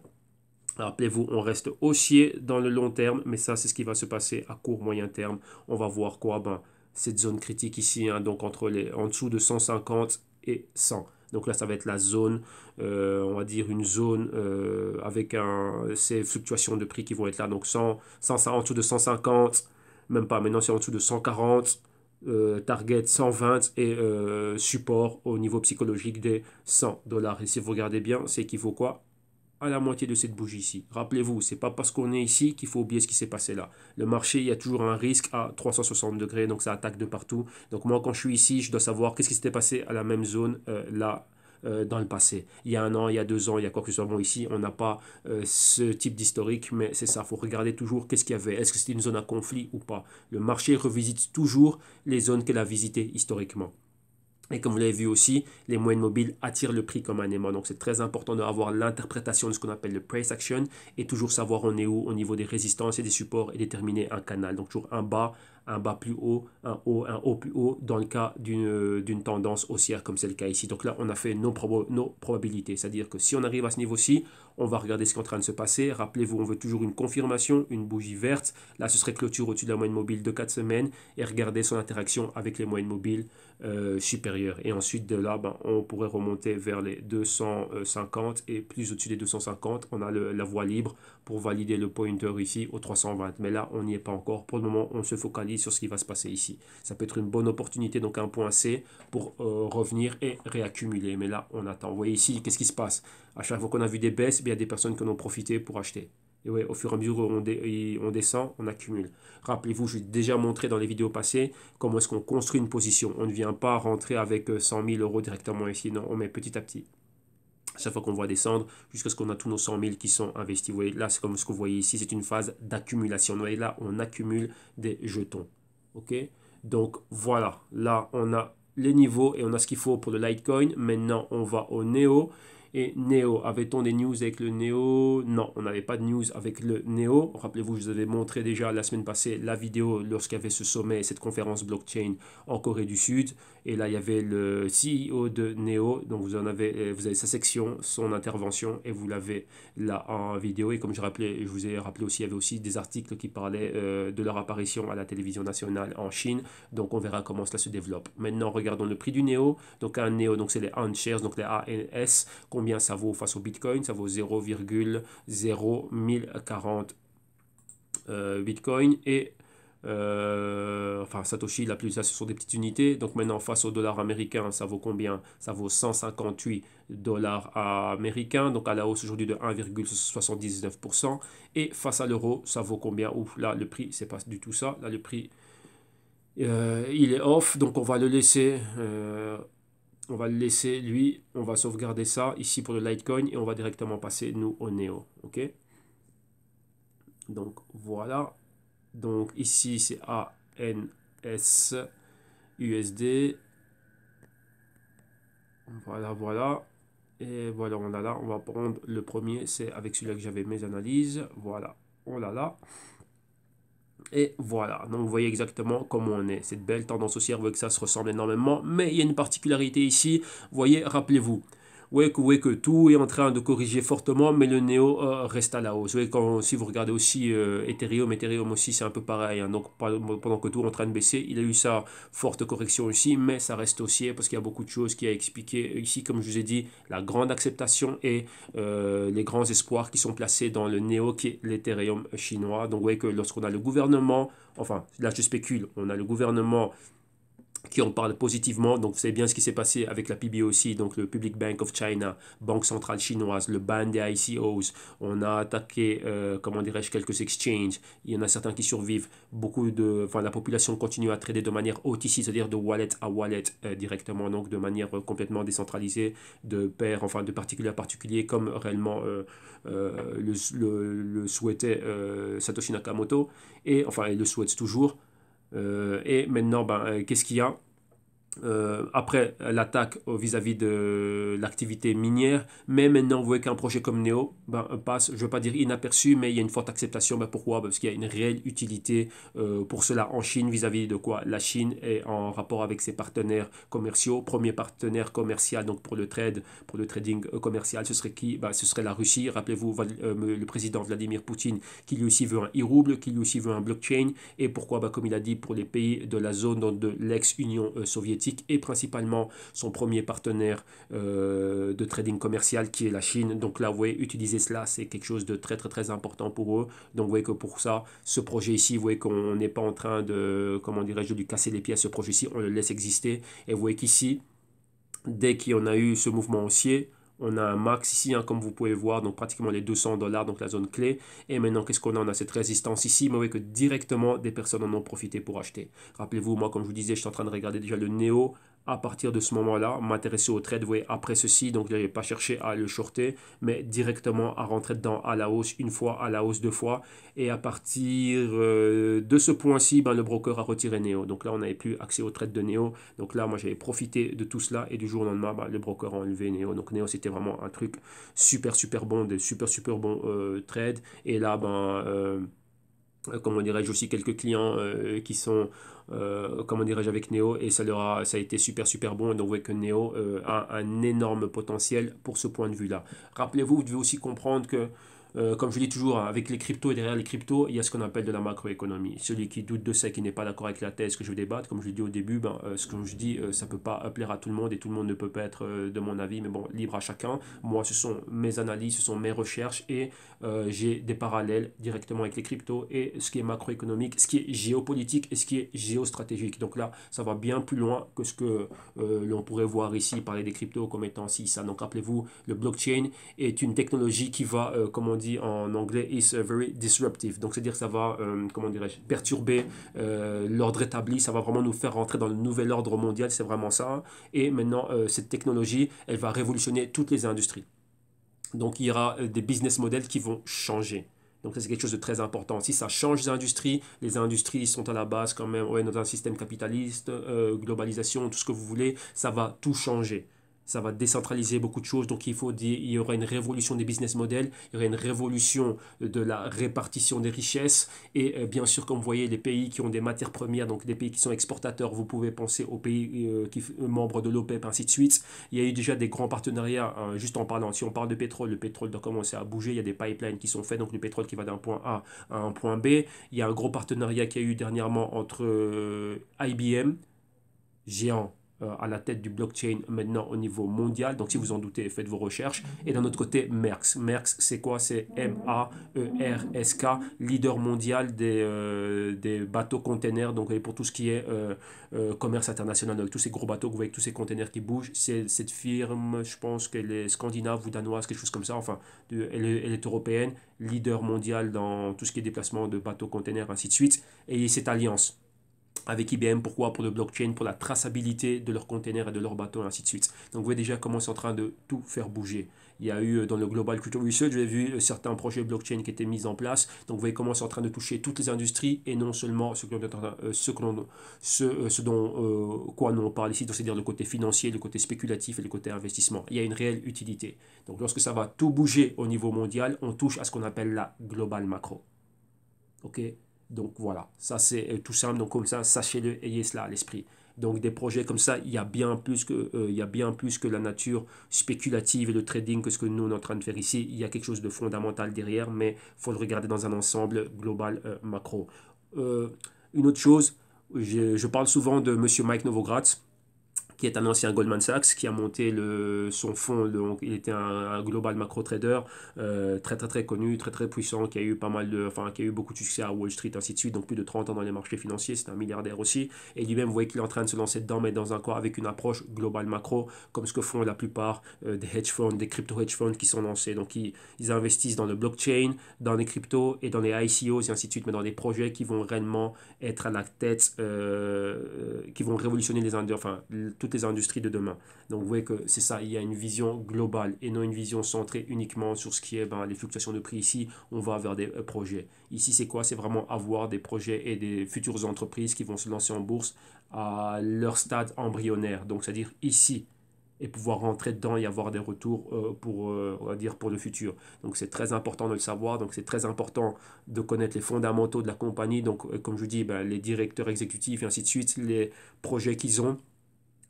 Rappelez-vous, on reste haussier dans le long terme, mais ça, c'est ce qui va se passer à court, moyen terme. On va voir quoi? Ben, cette zone critique ici, hein, donc en dessous de 150 et 100. Donc là, ça va être la zone, on va dire une zone avec ces fluctuations de prix qui vont être là. Donc 100, en dessous de 150, même pas, maintenant c'est en dessous de 140. Target 120 et support au niveau psychologique des 100 dollars. Et si vous regardez bien, c'est équivaut quoi? À la moitié de cette bougie ici. Rappelez-vous, c'est pas parce qu'on est ici qu'il faut oublier ce qui s'est passé là. Le marché, il y a toujours un risque à 360 degrés, donc ça attaque de partout. Donc moi, quand je suis ici, je dois savoir qu'est-ce qui s'était passé à la même zone là dans le passé. Il y a 1 an, il y a 2 ans, il y a quoi que ce soit. Bon, ici, on n'a pas ce type d'historique, mais c'est ça, il faut regarder toujours qu'est-ce qu'il y avait. Est-ce que c'était une zone à conflit ou pas. Le marché revisite toujours les zones qu'elle a visitées historiquement. Et comme vous l'avez vu aussi, les moyennes mobiles attirent le prix comme un aimant. Donc c'est très important d'avoir l'interprétation de ce qu'on appelle le price action et toujours savoir on est où au niveau des résistances et des supports et déterminer un canal. Donc toujours un bas plus haut, un haut plus haut dans le cas d'une tendance haussière comme c'est le cas ici. Donc là, on a fait nos probabilités. C'est-à-dire que si on arrive à ce niveau-ci, on va regarder ce qui est en train de se passer. Rappelez-vous, on veut toujours une confirmation, une bougie verte. Là, ce serait clôture au-dessus de la moyenne mobile de 4 semaines et regarder son interaction avec les moyennes mobiles supérieures. Et ensuite, de là, on pourrait remonter vers les 250 et plus au-dessus des 250, on a la voie libre pour valider le pointer ici au 320. Mais là, on n'y est pas encore. Pour le moment, on se focalise sur ce qui va se passer ici. Ça peut être une bonne opportunité, donc un point C pour revenir et réaccumuler. Mais là, on attend. Vous voyez ici, qu'est-ce qui se passe? À chaque fois qu'on a vu des baisses, il y a des personnes qui en ont profité pour acheter. Et ouais, au fur et à mesure où on descend, on accumule. Rappelez-vous, je l'ai déjà montré dans les vidéos passées, comment est-ce qu'on construit une position. On ne vient pas rentrer avec 100 000 euros directement ici, non, on met petit à petit. Chaque fois qu'on voit descendre, jusqu'à ce qu'on a tous nos 100 000 qui sont investis. Vous voyez, là, c'est comme ce que vous voyez ici, c'est une phase d'accumulation. Vous voyez, là, on accumule des jetons. OK? Donc, voilà. Là, on a les niveaux et on a ce qu'il faut pour le Litecoin. Maintenant, on va au Neo. Et Neo, avait-on des news avec le Neo? Non, on n'avait pas de news avec le Neo. Rappelez-vous, je vous avais montré déjà la semaine passée la vidéo lorsqu'il y avait ce sommet, cette conférence blockchain en Corée du Sud. Et là, il y avait le CEO de Neo. Donc, vous avez sa section, son intervention, et vous l'avez là en vidéo. Et comme je vous ai rappelé aussi, il y avait aussi des articles qui parlaient de leur apparition à la télévision nationale en Chine. Donc, on verra comment cela se développe. Maintenant, regardons le prix du Neo. Donc, un Neo, donc c'est les ANS, donc les ANS. Combien ça vaut face au Bitcoin? Ça vaut 0,0140 Bitcoin et enfin Satoshi, il appelé ça, ce sont des petites unités. Donc maintenant, face au dollar américain, ça vaut combien? Ça vaut 158 dollars américains, donc à la hausse aujourd'hui de 1,79%. Et face à l'euro, ça vaut combien? Ouf, là, le prix, c'est pas du tout ça. Là, le prix, il est off, donc on va le laisser. On va le laisser, lui, on va sauvegarder ça ici pour le Litecoin et on va directement passer, nous, au Neo. OK? Donc, voilà. Donc, ici, c'est ANS USD. Voilà, voilà. Et voilà, on l'a là. On va prendre le premier. C'est avec celui-là que j'avais mes analyses. Voilà, on l'a là. Et voilà, donc vous voyez exactement comment on est. Cette belle tendance haussière, vous voyez que ça se ressemble énormément. Mais il y a une particularité ici. Vous voyez, rappelez-vous. Vous voyez que tout est en train de corriger fortement, mais le Neo reste à la hausse. Vous voyez, si vous regardez aussi Ethereum aussi c'est un peu pareil. Hein. Donc pendant que tout est en train de baisser, il a eu sa forte correction ici, mais ça reste haussier parce qu'il y a beaucoup de choses qui a expliqué ici, comme je vous ai dit, la grande acceptation et les grands espoirs qui sont placés dans le Neo qui est l'Ethereum chinois. Donc vous voyez que lorsqu'on a le gouvernement, enfin là je spécule, on a le gouvernement qui en parle positivement. Donc, c'est bien ce qui s'est passé avec la PBOC, donc le Public Bank of China, Banque centrale chinoise, le ban des ICOs. On a attaqué, comment dirais-je, quelques exchanges. Il y en a certains qui survivent. La population continue à trader de manière OTC, c'est-à-dire de wallet à wallet directement, donc de manière complètement décentralisée, de particulier à particulier, comme réellement le souhaitait Satoshi Nakamoto. Et enfin, il le souhaite toujours. Et maintenant, qu'est-ce qu'il y a? Après l'attaque vis-à-vis de l'activité minière, mais maintenant vous voyez qu'un projet comme Neo passe, je ne veux pas dire inaperçu, mais il y a une forte acceptation. Pourquoi? Parce qu'il y a une réelle utilité pour cela en Chine, vis-à-vis de quoi? La Chine est en rapport avec ses partenaires commerciaux. Premier partenaire commercial donc pour le trading commercial, ce serait qui? Ce serait la Russie. Rappelez-vous le président Vladimir Poutine qui lui aussi veut un e-rouble, qui lui aussi veut un blockchain. Et pourquoi? Comme il a dit, pour les pays de la zone de l'ex-Union soviétique, et principalement son premier partenaire de trading commercial qui est la Chine. Donc là, vous voyez, utiliser cela, c'est quelque chose de très très très important pour eux. Donc vous voyez que pour ça, ce projet ici, vous voyez qu'on n'est pas en train de, comment dirais-je, de lui casser les pieds à ce projet-ci, on le laisse exister. Et vous voyez qu'ici, dès qu'on a eu ce mouvement haussier, on a un max ici, hein, comme vous pouvez voir, donc pratiquement les 200 dollars, donc la zone clé. Et maintenant, qu'est-ce qu'on a? On a cette résistance ici, mais vous voyez que directement, des personnes en ont profité pour acheter. Rappelez-vous, moi, comme je vous disais, je suis en train de regarder déjà le Neo à partir de ce moment-là, m'intéresser au trade, vous voyez, après ceci, donc je n'avais pas cherché à le shorter, mais directement à rentrer dedans à la hausse une fois, à la hausse deux fois, et à partir de ce point-ci, ben, le broker a retiré Neo, donc là on n'avait plus accès au trade de Neo, donc là moi j'avais profité de tout cela, et du jour au lendemain, ben, le broker a enlevé Neo, donc Neo c'était vraiment un truc super bon, des super bons trades, et là ben... comment dirais-je, aussi quelques clients qui sont, comment dirais-je, avec Neo et ça a été super bon. Et donc, vous voyez que Neo a un énorme potentiel pour ce point de vue-là. Rappelez-vous, vous devez aussi comprendre que, comme je dis toujours, hein, avec les cryptos et derrière les cryptos, il y a ce qu'on appelle de la macroéconomie. Celui qui doute de ça, qui n'est pas d'accord avec la thèse que je vais débattre, comme je l'ai dit au début, ben, ce que je dis, ça ne peut pas plaire à tout le monde et tout le monde ne peut pas être de mon avis, mais bon, libre à chacun. Moi, ce sont mes analyses, ce sont mes recherches et j'ai des parallèles directement avec les cryptos et ce qui est macroéconomique, ce qui est géopolitique et ce qui est géostratégique. Donc là, ça va bien plus loin que ce que l'on pourrait voir ici, parler des cryptos comme étant si ça. Donc rappelez-vous, le blockchain est une technologie qui va, comme on dit en anglais, is very disruptive. Donc c'est-à-dire que ça va, comment dirais-je, perturber l'ordre établi, ça va vraiment nous faire rentrer dans le nouvel ordre mondial, c'est vraiment ça. Et maintenant, cette technologie, elle va révolutionner toutes les industries. Donc il y aura des business models qui vont changer. Donc ça c'est quelque chose de très important. Si ça change les industries sont à la base quand même ouais, dans un système capitaliste, globalisation, tout ce que vous voulez, ça va tout changer. Ça va décentraliser beaucoup de choses. Donc il y aura une révolution des business models, il y aura une révolution de la répartition des richesses. Et bien sûr, comme vous voyez, les pays qui ont des matières premières, donc des pays qui sont exportateurs, vous pouvez penser aux pays membres de l'OPEP, ainsi de suite. Il y a eu déjà des grands partenariats, juste en parlant, si on parle de pétrole, le pétrole doit commencer à bouger, il y a des pipelines qui sont faits, donc le pétrole qui va d'un point A à un point B. Il y a un gros partenariat qui a eu dernièrement entre IBM, géant à la tête du blockchain maintenant au niveau mondial. Donc si vous en doutez, faites vos recherches. Et d'un autre côté, Maersk. Maersk, c'est quoi? C'est M-A-E-R-S-K, leader mondial des bateaux containers. Donc pour tout ce qui est commerce international, avec tous ces gros bateaux, vous voyez tous ces containers qui bougent. C'est cette firme, je pense qu'elle est scandinave ou danoise, quelque chose comme ça. Enfin, elle est européenne, leader mondial dans tout ce qui est déplacement de bateaux containers, ainsi de suite. Et cette alliance avec IBM, pourquoi? Pour le blockchain, pour la traçabilité de leurs containers et de leurs bateaux, et ainsi de suite. Donc vous voyez déjà comment c'est en train de tout faire bouger. Il y a eu dans le Global Crypto Research, j'ai vu certains projets blockchain qui étaient mis en place. Donc vous voyez comment c'est en train de toucher toutes les industries et non seulement ce dont quoi nous on parle ici, c'est-à-dire le côté financier, le côté spéculatif et le côté investissement. Il y a une réelle utilité. Donc lorsque ça va tout bouger au niveau mondial, on touche à ce qu'on appelle la global macro. Ok? Donc voilà, ça c'est tout simple. Donc comme ça, sachez-le, ayez cela à l'esprit. Donc des projets comme ça, il y a bien plus que la nature spéculative et le trading que ce que nous on est en train de faire ici. Il y a quelque chose de fondamental derrière, mais il faut le regarder dans un ensemble global macro. Euh, une autre chose, je parle souvent de Monsieur Mike Novogratz, qui est un ancien Goldman Sachs, qui a monté son fonds. Donc, il était un global macro trader très connu, très puissant, qui a eu qui a eu beaucoup de succès à Wall Street, ainsi de suite, donc plus de 30 ans dans les marchés financiers. C'est un milliardaire aussi. Et lui-même, vous voyez qu'il est en train de se lancer dedans, mais dans un corps avec une approche globale macro, comme ce que font la plupart des hedge funds, des crypto hedge funds qui sont lancés. Donc, ils investissent dans le blockchain, dans les cryptos et dans les ICOs et ainsi de suite, mais dans des projets qui vont réellement être à la tête, qui vont révolutionner toutes les industries de demain. Donc vous voyez que c'est ça, il y a une vision globale et non une vision centrée uniquement sur ce qui est les fluctuations de prix. Ici, on va vers des projets. Ici, c'est quoi? C'est vraiment avoir des projets et des futures entreprises qui vont se lancer en bourse à leur stade embryonnaire. Donc c'est-à-dire ici, et pouvoir rentrer dedans et avoir des retours on va dire pour le futur. Donc c'est très important de le savoir, donc c'est très important de connaître les fondamentaux de la compagnie, donc comme je dis, les directeurs exécutifs et ainsi de suite, les projets qu'ils ont,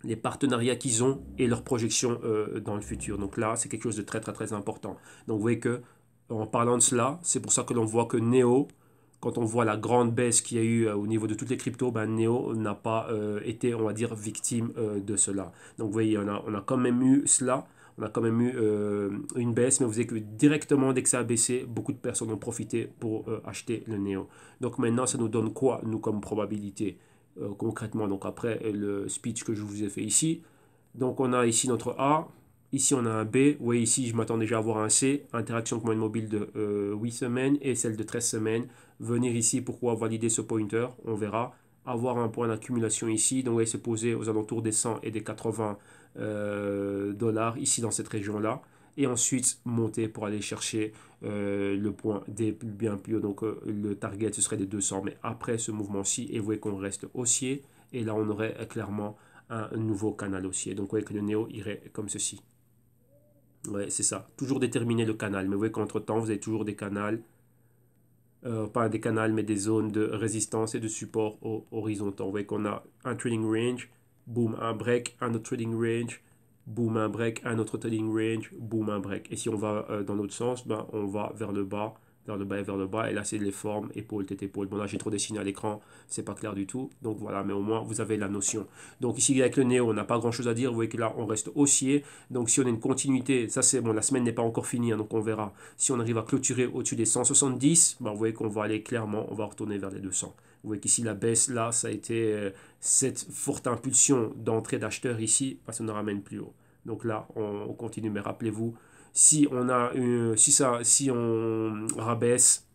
les partenariats qu'ils ont et leurs projections dans le futur. Donc là, c'est quelque chose de très important. Donc vous voyez que en parlant de cela, c'est pour ça que l'on voit que Neo, quand on voit la grande baisse qu'il y a eu au niveau de toutes les cryptos, Neo n'a pas été, on va dire, victime de cela. Donc vous voyez, on a quand même eu cela, on a quand même eu une baisse, mais vous voyez que directement, dès que ça a baissé, beaucoup de personnes ont profité pour acheter le Neo. Donc maintenant, ça nous donne quoi, nous, comme probabilité concrètement? Donc après le speech que je vous ai fait ici, donc on a ici notre A, ici on a un B, vous voyez ici je m'attends déjà à avoir un C, interaction avec moyenne mobile de 8 semaines et celle de 13 semaines. Venir ici, pourquoi valider ce pointer? On verra. avoir un point d'accumulation ici. Donc, vous voyez, se poser aux alentours des 100 et des 80 dollars ici dans cette région-là. Et ensuite, monter pour aller chercher le point des bien plus haut. Donc, le target, ce serait des 200. Mais après ce mouvement-ci, et vous voyez qu'on reste haussier. Et là, on aurait clairement un nouveau canal haussier. Donc, vous voyez que le néo irait comme ceci. Ouais, c'est ça. Toujours déterminer le canal. Mais vous voyez qu'entre-temps, vous avez toujours des canaux, pas des canaux, mais des zones de résistance et de support horizontaux. Vous voyez qu'on a un trading range, boom, un break, un autre trading range, boom, un break, un autre trading range, boom, un break. Et si on va dans l'autre sens, ben, on va vers le bas, vers le bas et vers le bas. Et là, c'est les formes, épaule, tête, épaule. Bon, là, j'ai trop dessiné à l'écran, c'est pas clair du tout. Donc voilà, mais au moins, vous avez la notion. Donc ici, avec le néo, on n'a pas grand-chose à dire. Vous voyez que là, on reste haussier. Donc si on a une continuité, ça c'est bon, la semaine n'est pas encore finie, hein, donc on verra. Si on arrive à clôturer au-dessus des 170, ben, vous voyez qu'on va aller clairement, on va retourner vers les 200. Vous voyez qu'ici, la baisse, là, ça a été cette forte impulsion d'entrée d'acheteurs ici, parce qu'on nous ramène plus haut. Donc là, on continue, mais rappelez-vous, si on a si on rabaisse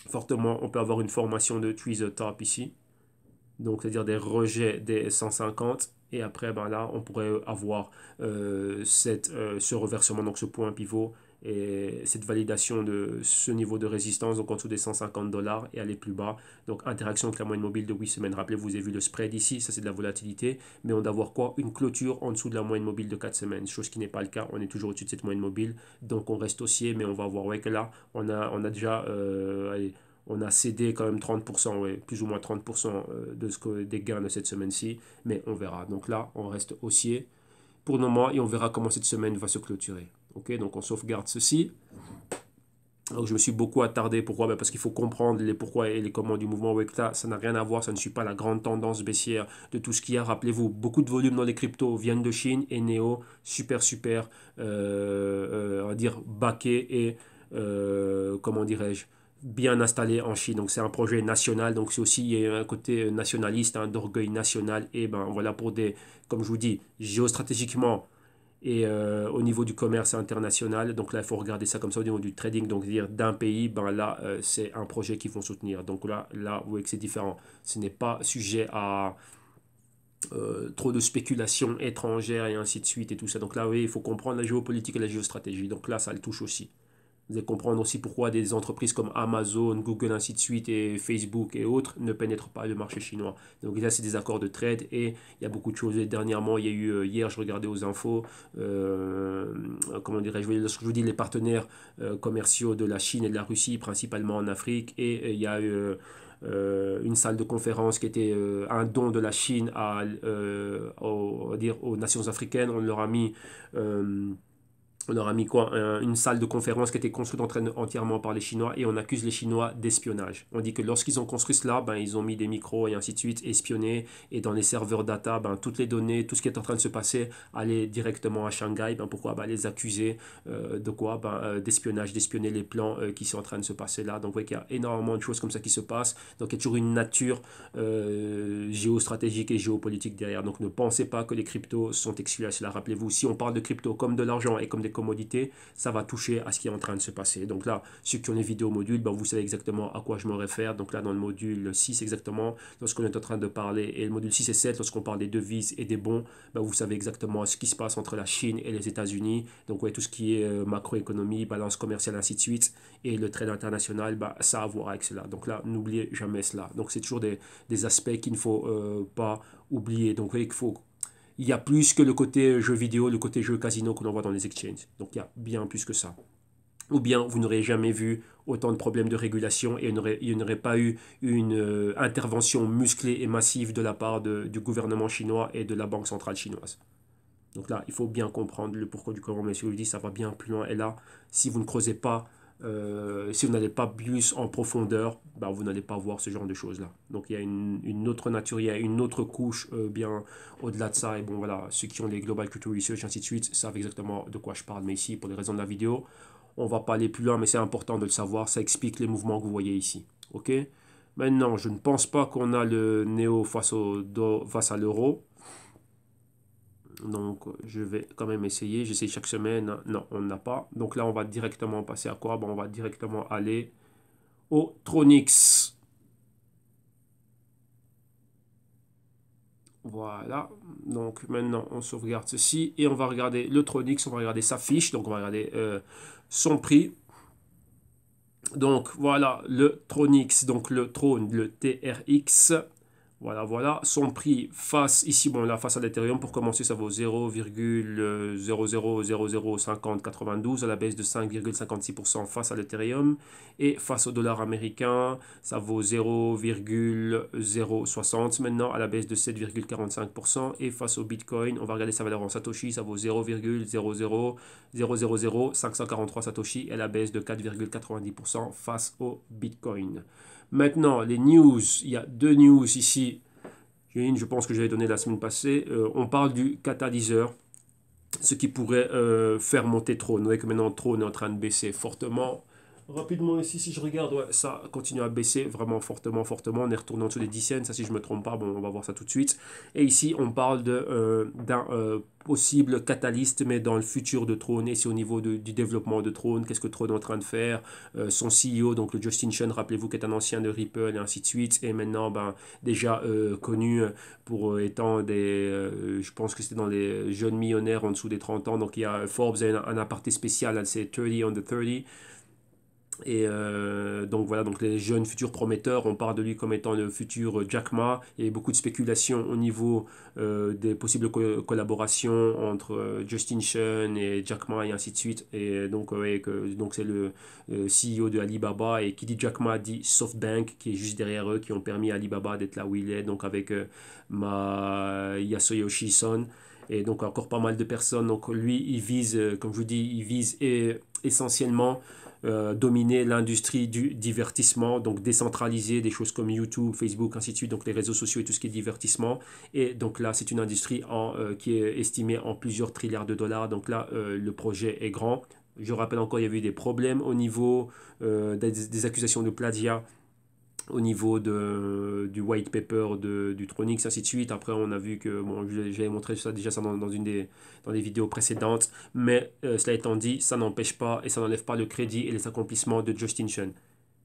fortement, on peut avoir une formation de tweezer top ici. Donc, c'est-à-dire des rejets des 150. Et après, ben là, on pourrait avoir ce reversement, donc ce point pivot et cette validation de ce niveau de résistance, donc en dessous des 150 dollars et aller plus bas. Donc, interaction avec la moyenne mobile de 8 semaines. Rappelez-vous, vous avez vu le spread ici, ça c'est de la volatilité. Mais on doit avoir quoi? Une clôture en dessous de la moyenne mobile de 4 semaines, chose qui n'est pas le cas. On est toujours au-dessus de cette moyenne mobile. Donc, on reste haussier, mais on va voir. Ouais, que là, on a déjà allez, on a cédé quand même 30%, ouais, plus ou moins 30% des gains de cette semaine-ci, mais on verra. Donc là, on reste haussier pour le moment et on verra comment cette semaine va se clôturer. Ok, donc on sauvegarde ceci. Donc je me suis beaucoup attardé. Pourquoi? Ben parce qu'il faut comprendre les pourquoi et les comment du mouvement Wekta. Ça n'a rien à voir, ça ne suit pas la grande tendance baissière de tout ce qu'il y a. Rappelez-vous, beaucoup de volumes dans les cryptos viennent de Chine et Neo, super, on va dire, baqué et, comment dirais-je, bien installé en Chine. Donc c'est un projet national, donc c'est aussi il y a un côté nationaliste, hein, d'orgueil national. Et ben voilà pour des, comme je vous dis, géostratégiquement et au niveau du commerce international. Donc là, il faut regarder ça comme ça au niveau du trading. Donc dire d'un pays, ben là, c'est un projet qu'ils vont soutenir. Donc là, vous voyez que c'est différent. Ce n'est pas sujet à trop de spéculation étrangère et ainsi de suite et tout ça. Donc là, oui, il faut comprendre la géopolitique et la géostratégie. Donc là, ça le touche aussi. Vous allez comprendre aussi pourquoi des entreprises comme Amazon, Google, ainsi de suite, et Facebook et autres ne pénètrent pas le marché chinois. Donc là, c'est des accords de trade et il y a beaucoup de choses. Et dernièrement, il y a eu, hier, je regardais aux infos, comment dirais-je, lorsque je vous dis les partenaires commerciaux de la Chine et de la Russie, principalement en Afrique, et il y a eu une salle de conférence qui était un don de la Chine on va dire, aux nations africaines. On leur a mis quoi? Une salle de conférence qui était construite entièrement par les Chinois et on accuse les Chinois d'espionnage. On dit que lorsqu'ils ont construit cela, ben, ils ont mis des micros et ainsi de suite, espionné et dans les serveurs data, ben, toutes les données, tout ce qui est en train de se passer allait directement à Shanghai. Ben, pourquoi? Ben, les accuser de quoi? D'espionnage, d'espionner les plans qui sont en train de se passer là. Donc vous voyez qu'il y a énormément de choses comme ça qui se passent. Donc il y a toujours une nature géostratégique et géopolitique derrière. Donc ne pensez pas que les cryptos sont exclus à cela. Rappelez-vous, si on parle de crypto comme de l'argent et comme des commodités, ça va toucher à ce qui est en train de se passer. Donc là, ceux qui ont les vidéos modules, ben vous savez exactement à quoi je me réfère. Donc là, dans le module 6 exactement, lorsqu'on est en train de parler, et le module 6 et 7, lorsqu'on parle des devises et des bons, ben vous savez exactement ce qui se passe entre la Chine et les États-Unis. Donc ouais, tout ce qui est macroéconomie, balance commerciale, ainsi de suite, et le trade international, ben, ça a à voir avec cela. Donc là, n'oubliez jamais cela. Donc c'est toujours des aspects qu'il ne faut pas oublier. Donc vous voyez qu'il faut il y a plus que le côté jeu vidéo, le côté jeu casino que l'on voit dans les exchanges. Donc il y a bien plus que ça. Ou bien vous n'aurez jamais vu autant de problèmes de régulation et il n'y aurait pas eu une intervention musclée et massive de la part du gouvernement chinois et de la Banque centrale chinoise. Donc là, il faut bien comprendre le pourquoi du comment, mais si je vous dis, ça va bien plus loin. Et là, si vous ne creusez pas, si vous n'allez pas plus en profondeur, bah, vous n'allez pas voir ce genre de choses-là. Donc il y a une autre nature, il y a une autre couche bien au-delà de ça. Et bon, voilà, ceux qui ont les Global Culture Research, ainsi de suite, savent exactement de quoi je parle. Mais ici, pour les raisons de la vidéo, on ne va pas aller plus loin, mais c'est important de le savoir. Ça explique les mouvements que vous voyez ici. Ok? Maintenant, je ne pense pas qu'on a le Néo face à l'euro. Donc, je vais quand même essayer. J'essaie chaque semaine. Non, on n'a pas. Donc là, on va directement passer à quoi? Bon, on va directement aller au Tronix. Voilà, donc maintenant on sauvegarde ceci et on va regarder le Tronix, on va regarder sa fiche, donc on va regarder son prix. Donc voilà le Tronix, donc le Trône, le TRX. Voilà, voilà. Son prix face, ici, bon, là, face à l'Ethereum, pour commencer, ça vaut 0,00005092 à la baisse de 5,56% face à l'Ethereum. Et face au dollar américain, ça vaut 0,060 maintenant à la baisse de 7,45%. Et face au Bitcoin, on va regarder sa valeur en Satoshi, ça vaut 0,0000543 Satoshi à la baisse de 4,90% face au Bitcoin. Maintenant, les news, il y a deux news ici. Une, je pense que j'avais donné la semaine passée. On parle du catalyseur, ce qui pourrait faire monter Tron. Vous voyez que maintenant Tron est en train de baisser fortement. Rapidement ici, si je regarde, ouais, ça continue à baisser vraiment fortement, fortement. On est retourné en dessous des 10 cents, ça si je ne me trompe pas, bon, on va voir ça tout de suite. Et ici, on parle d'un possible catalyste, mais dans le futur de Tron, et c'est au niveau du développement de Tron, qu'est-ce que Tron est en train de faire. Son CEO, donc le Justin Sun, rappelez-vous, qui est un ancien de Ripple, et ainsi de suite, et maintenant, ben, déjà connu pour étant je pense que c'était dans les jeunes millionnaires en dessous des 30 ans, donc il y a Forbes a un aparté spécial, c'est 30 under 30. Et donc voilà, donc les jeunes futurs prometteurs, on parle de lui comme étant le futur Jack Ma. Il y a eu beaucoup de spéculations au niveau des possibles collaborations entre Justin Sun et Jack Ma et ainsi de suite. Et donc, donc c'est le CEO de Alibaba. Et qui dit Jack Ma dit SoftBank, qui est juste derrière eux, qui ont permis à Alibaba d'être là où il est, donc avec Masayoshi Son. Et donc encore pas mal de personnes. Donc lui, il vise, comme je vous dis, il vise essentiellement dominer l'industrie du divertissement, donc décentraliser des choses comme YouTube, Facebook, ainsi de suite, donc les réseaux sociaux et tout ce qui est divertissement. Et donc là, c'est une industrie qui est estimée en plusieurs trilliards de dollars. Donc là, le projet est grand. Je rappelle encore, il y avait eu des problèmes au niveau des accusations de plagiat au niveau du white paper du Tronix, ainsi de suite. Après, on a vu que, bon, j'avais montré ça déjà ça dans dans des vidéos précédentes, mais cela étant dit, ça n'empêche pas et ça n'enlève pas le crédit et les accomplissements de Justin Sun,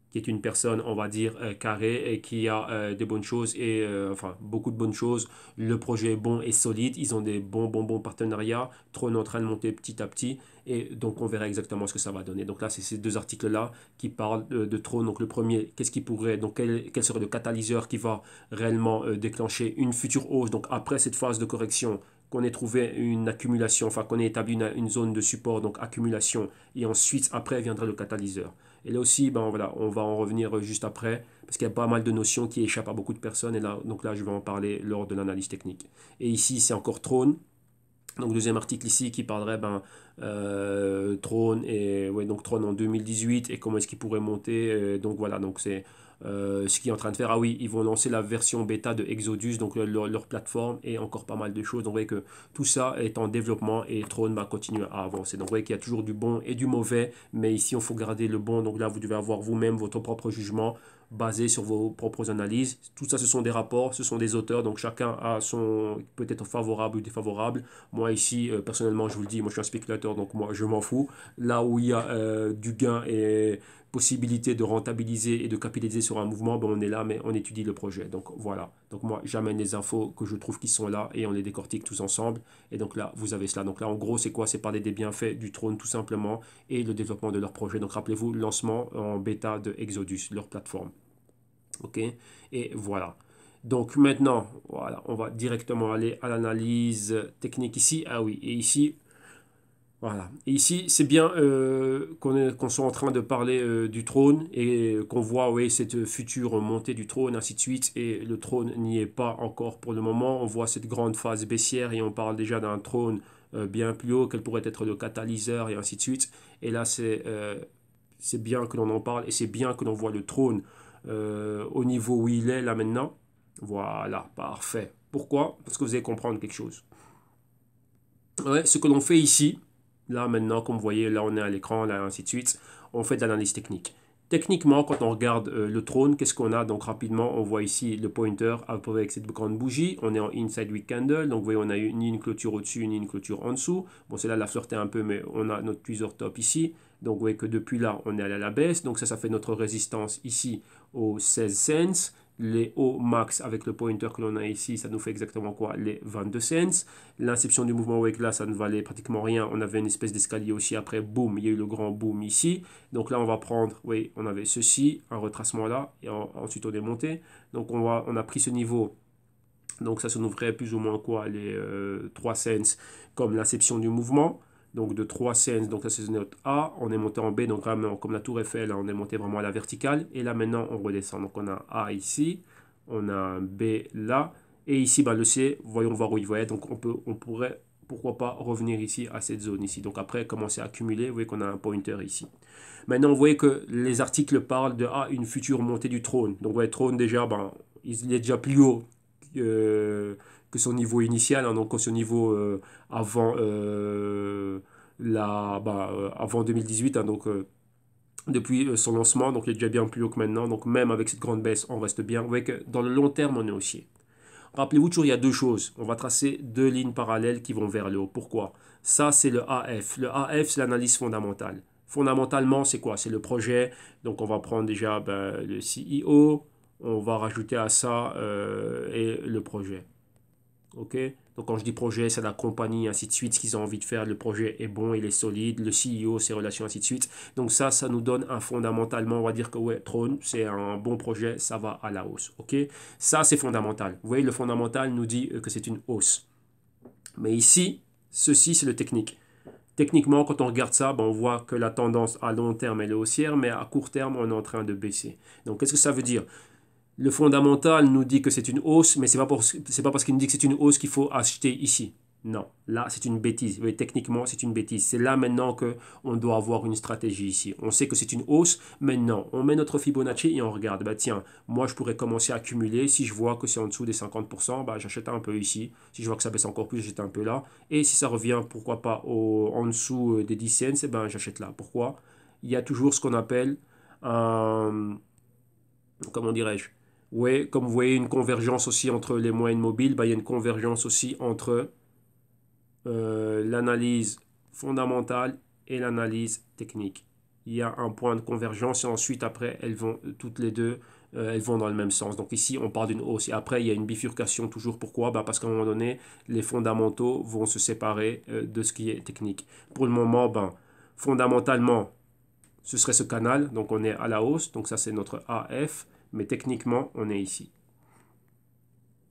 qui est une personne, on va dire, carrée et qui a des bonnes choses et enfin beaucoup de bonnes choses. Le projet est bon et solide. Ils ont des bons partenariats. Tron est en train de monter petit à petit et donc on verra exactement ce que ça va donner. Donc là, c'est ces deux articles-là qui parlent de Tron. Donc le premier, qu'est-ce qui pourrait, donc quel serait le catalyseur qui va réellement déclencher une future hausse. Donc après cette phase de correction, qu'on ait trouvé une accumulation, enfin qu'on ait établi une zone de support, donc accumulation, et ensuite après viendra le catalyseur. Et là aussi, ben voilà, on va en revenir juste après, parce qu'il y a pas mal de notions qui échappent à beaucoup de personnes, et là, donc là, je vais en parler lors de l'analyse technique. Et ici, c'est encore Tron. Donc deuxième article ici qui parlerait Tron et ouais, donc Tron en 2018 et comment est-ce qu'il pourrait monter. Donc voilà, donc c'est ce qu'ils est en train de faire. Ah oui, ils vont lancer la version bêta de Exodus, donc leur plateforme et encore pas mal de choses. Donc vous voyez que tout ça est en développement et Tron va continuer à avancer. Donc vous voyez qu'il y a toujours du bon et du mauvais, mais ici on faut garder le bon. Donc là vous devez avoir vous-même votre propre jugement basé sur vos propres analyses. Tout ça, ce sont des rapports, ce sont des auteurs, donc chacun a son peut-être favorable ou défavorable. Moi ici, personnellement, je vous le dis, moi je suis un spéculateur, donc moi je m'en fous. Là où il y a du gain et possibilité de rentabiliser et de capitaliser sur un mouvement, ben on est là, mais on étudie le projet. Donc voilà. Donc moi, j'amène les infos que je trouve qui sont là et on les décortique tous ensemble. Et donc là, vous avez cela. Donc là, en gros, c'est quoi? C'est parler des bienfaits du trône tout simplement et le développement de leur projet. Donc rappelez-vous, le lancement en bêta de Exodus, leur plateforme. Ok? Et voilà. Donc maintenant, voilà, on va directement aller à l'analyse technique ici. Ah oui, et ici, voilà. Et ici, c'est bien qu'on soit en train de parler du trône et qu'on voit oui, cette future montée du trône, ainsi de suite. Et le trône n'y est pas encore pour le moment. On voit cette grande phase baissière et on parle déjà d'un trône bien plus haut, quel pourrait être le catalyseur et ainsi de suite. Et là, c'est bien que l'on en parle et c'est bien que l'on voit le trône au niveau où il est là maintenant. Voilà, parfait. Pourquoi? Parce que vous allez comprendre quelque chose. Ouais, ce que l'on fait ici, là maintenant, comme vous voyez, là on est à l'écran, là ainsi de suite, on fait de l'analyse technique. Techniquement, quand on regarde le trône, qu'est-ce qu'on a? Donc rapidement, on voit ici le pointer avec cette grande bougie. On est en inside week candle, donc vous voyez, on a ni une clôture au-dessus, ni une clôture en dessous. Bon, c'est là la flirter un peu, mais on a notre tweezer top ici. Donc vous voyez que depuis là, on est allé à la baisse. Donc ça fait notre résistance ici aux 16 cents. Les hauts max avec le pointer que l'on a ici, ça nous fait exactement quoi? Les 22 cents. L'inception du mouvement wake là, ça ne valait pratiquement rien. On avait une espèce d'escalier aussi. Après, boum, il y a eu le grand boom ici. Donc là, on va prendre, oui, on avait ceci, un retracement là, et ensuite on est monté. Donc on a pris ce niveau. Donc ça nous ferait plus ou moins quoi? Les 3 cents comme l'inception du mouvement. Donc de 3 cents, donc ça c'est notre A, on est monté en B, donc vraiment comme la tour Eiffel, on est monté vraiment à la verticale, et là maintenant on redescend. Donc on a A ici, on a un B là, et ici le C, voyons voir où il va être, donc on pourrait, pourquoi pas, revenir ici à cette zone ici. Donc après commencer à accumuler, vous voyez qu'on a un pointer ici. Maintenant vous voyez que les articles parlent de une future montée du trône. Donc vous voyez, trône déjà, il est déjà plus haut que son niveau initial, hein, donc son niveau avant, avant 2018, hein, donc depuis son lancement, donc il est déjà bien plus haut que maintenant, donc même avec cette grande baisse, on reste bien. Vous voyez que dans le long terme, on est haussier. Rappelez-vous toujours, il y a deux choses. On va tracer deux lignes parallèles qui vont vers le haut. Pourquoi? Ça, c'est le AF. Le AF, c'est l'analyse fondamentale. Fondamentalement, c'est quoi? C'est le projet. Donc, on va prendre déjà le CEO. On va rajouter à ça et le projet. Ok? Donc quand je dis projet, c'est la compagnie, ainsi de suite, ce qu'ils ont envie de faire. Le projet est bon, il est solide, le CEO, ses relations, ainsi de suite. Donc ça nous donne un fondamentalement, on va dire que ouais, Throne, c'est un bon projet, ça va à la hausse. Ok? Ça, c'est fondamental. Vous voyez, le fondamental nous dit que c'est une hausse. Mais ici, ceci, c'est le technique. Techniquement, quand on regarde ça, on voit que la tendance à long terme, elle est haussière, mais à court terme, on est en train de baisser. Donc, qu'est-ce que ça veut dire? Le fondamental nous dit que c'est une hausse, mais ce n'est pas parce qu'il nous dit que c'est une hausse qu'il faut acheter ici. Non, là c'est une bêtise. Oui, techniquement c'est une bêtise. C'est là maintenant qu'on doit avoir une stratégie ici. On sait que c'est une hausse, mais non. On met notre Fibonacci et on regarde. Tiens, moi je pourrais commencer à accumuler. Si je vois que c'est en dessous des 50%, j'achète un peu ici. Si je vois que ça baisse encore plus, j'achète un peu là. Et si ça revient, pourquoi pas, en dessous des 10 cents, j'achète là. Pourquoi? Il y a toujours ce qu'on appelle un... Comment dirais-je? Oui, comme vous voyez, une convergence aussi entre les moyennes mobiles, il y a une convergence aussi entre l'analyse fondamentale et l'analyse technique. Il y a un point de convergence et ensuite, après, elles vont toutes les deux, elles vont dans le même sens. Donc ici, on parle d'une hausse et après, il y a une bifurcation toujours. Pourquoi? Parce qu'à un moment donné, les fondamentaux vont se séparer de ce qui est technique. Pour le moment, fondamentalement, ce serait ce canal. Donc on est à la hausse. Donc ça, c'est notre AF. Mais techniquement, on est ici.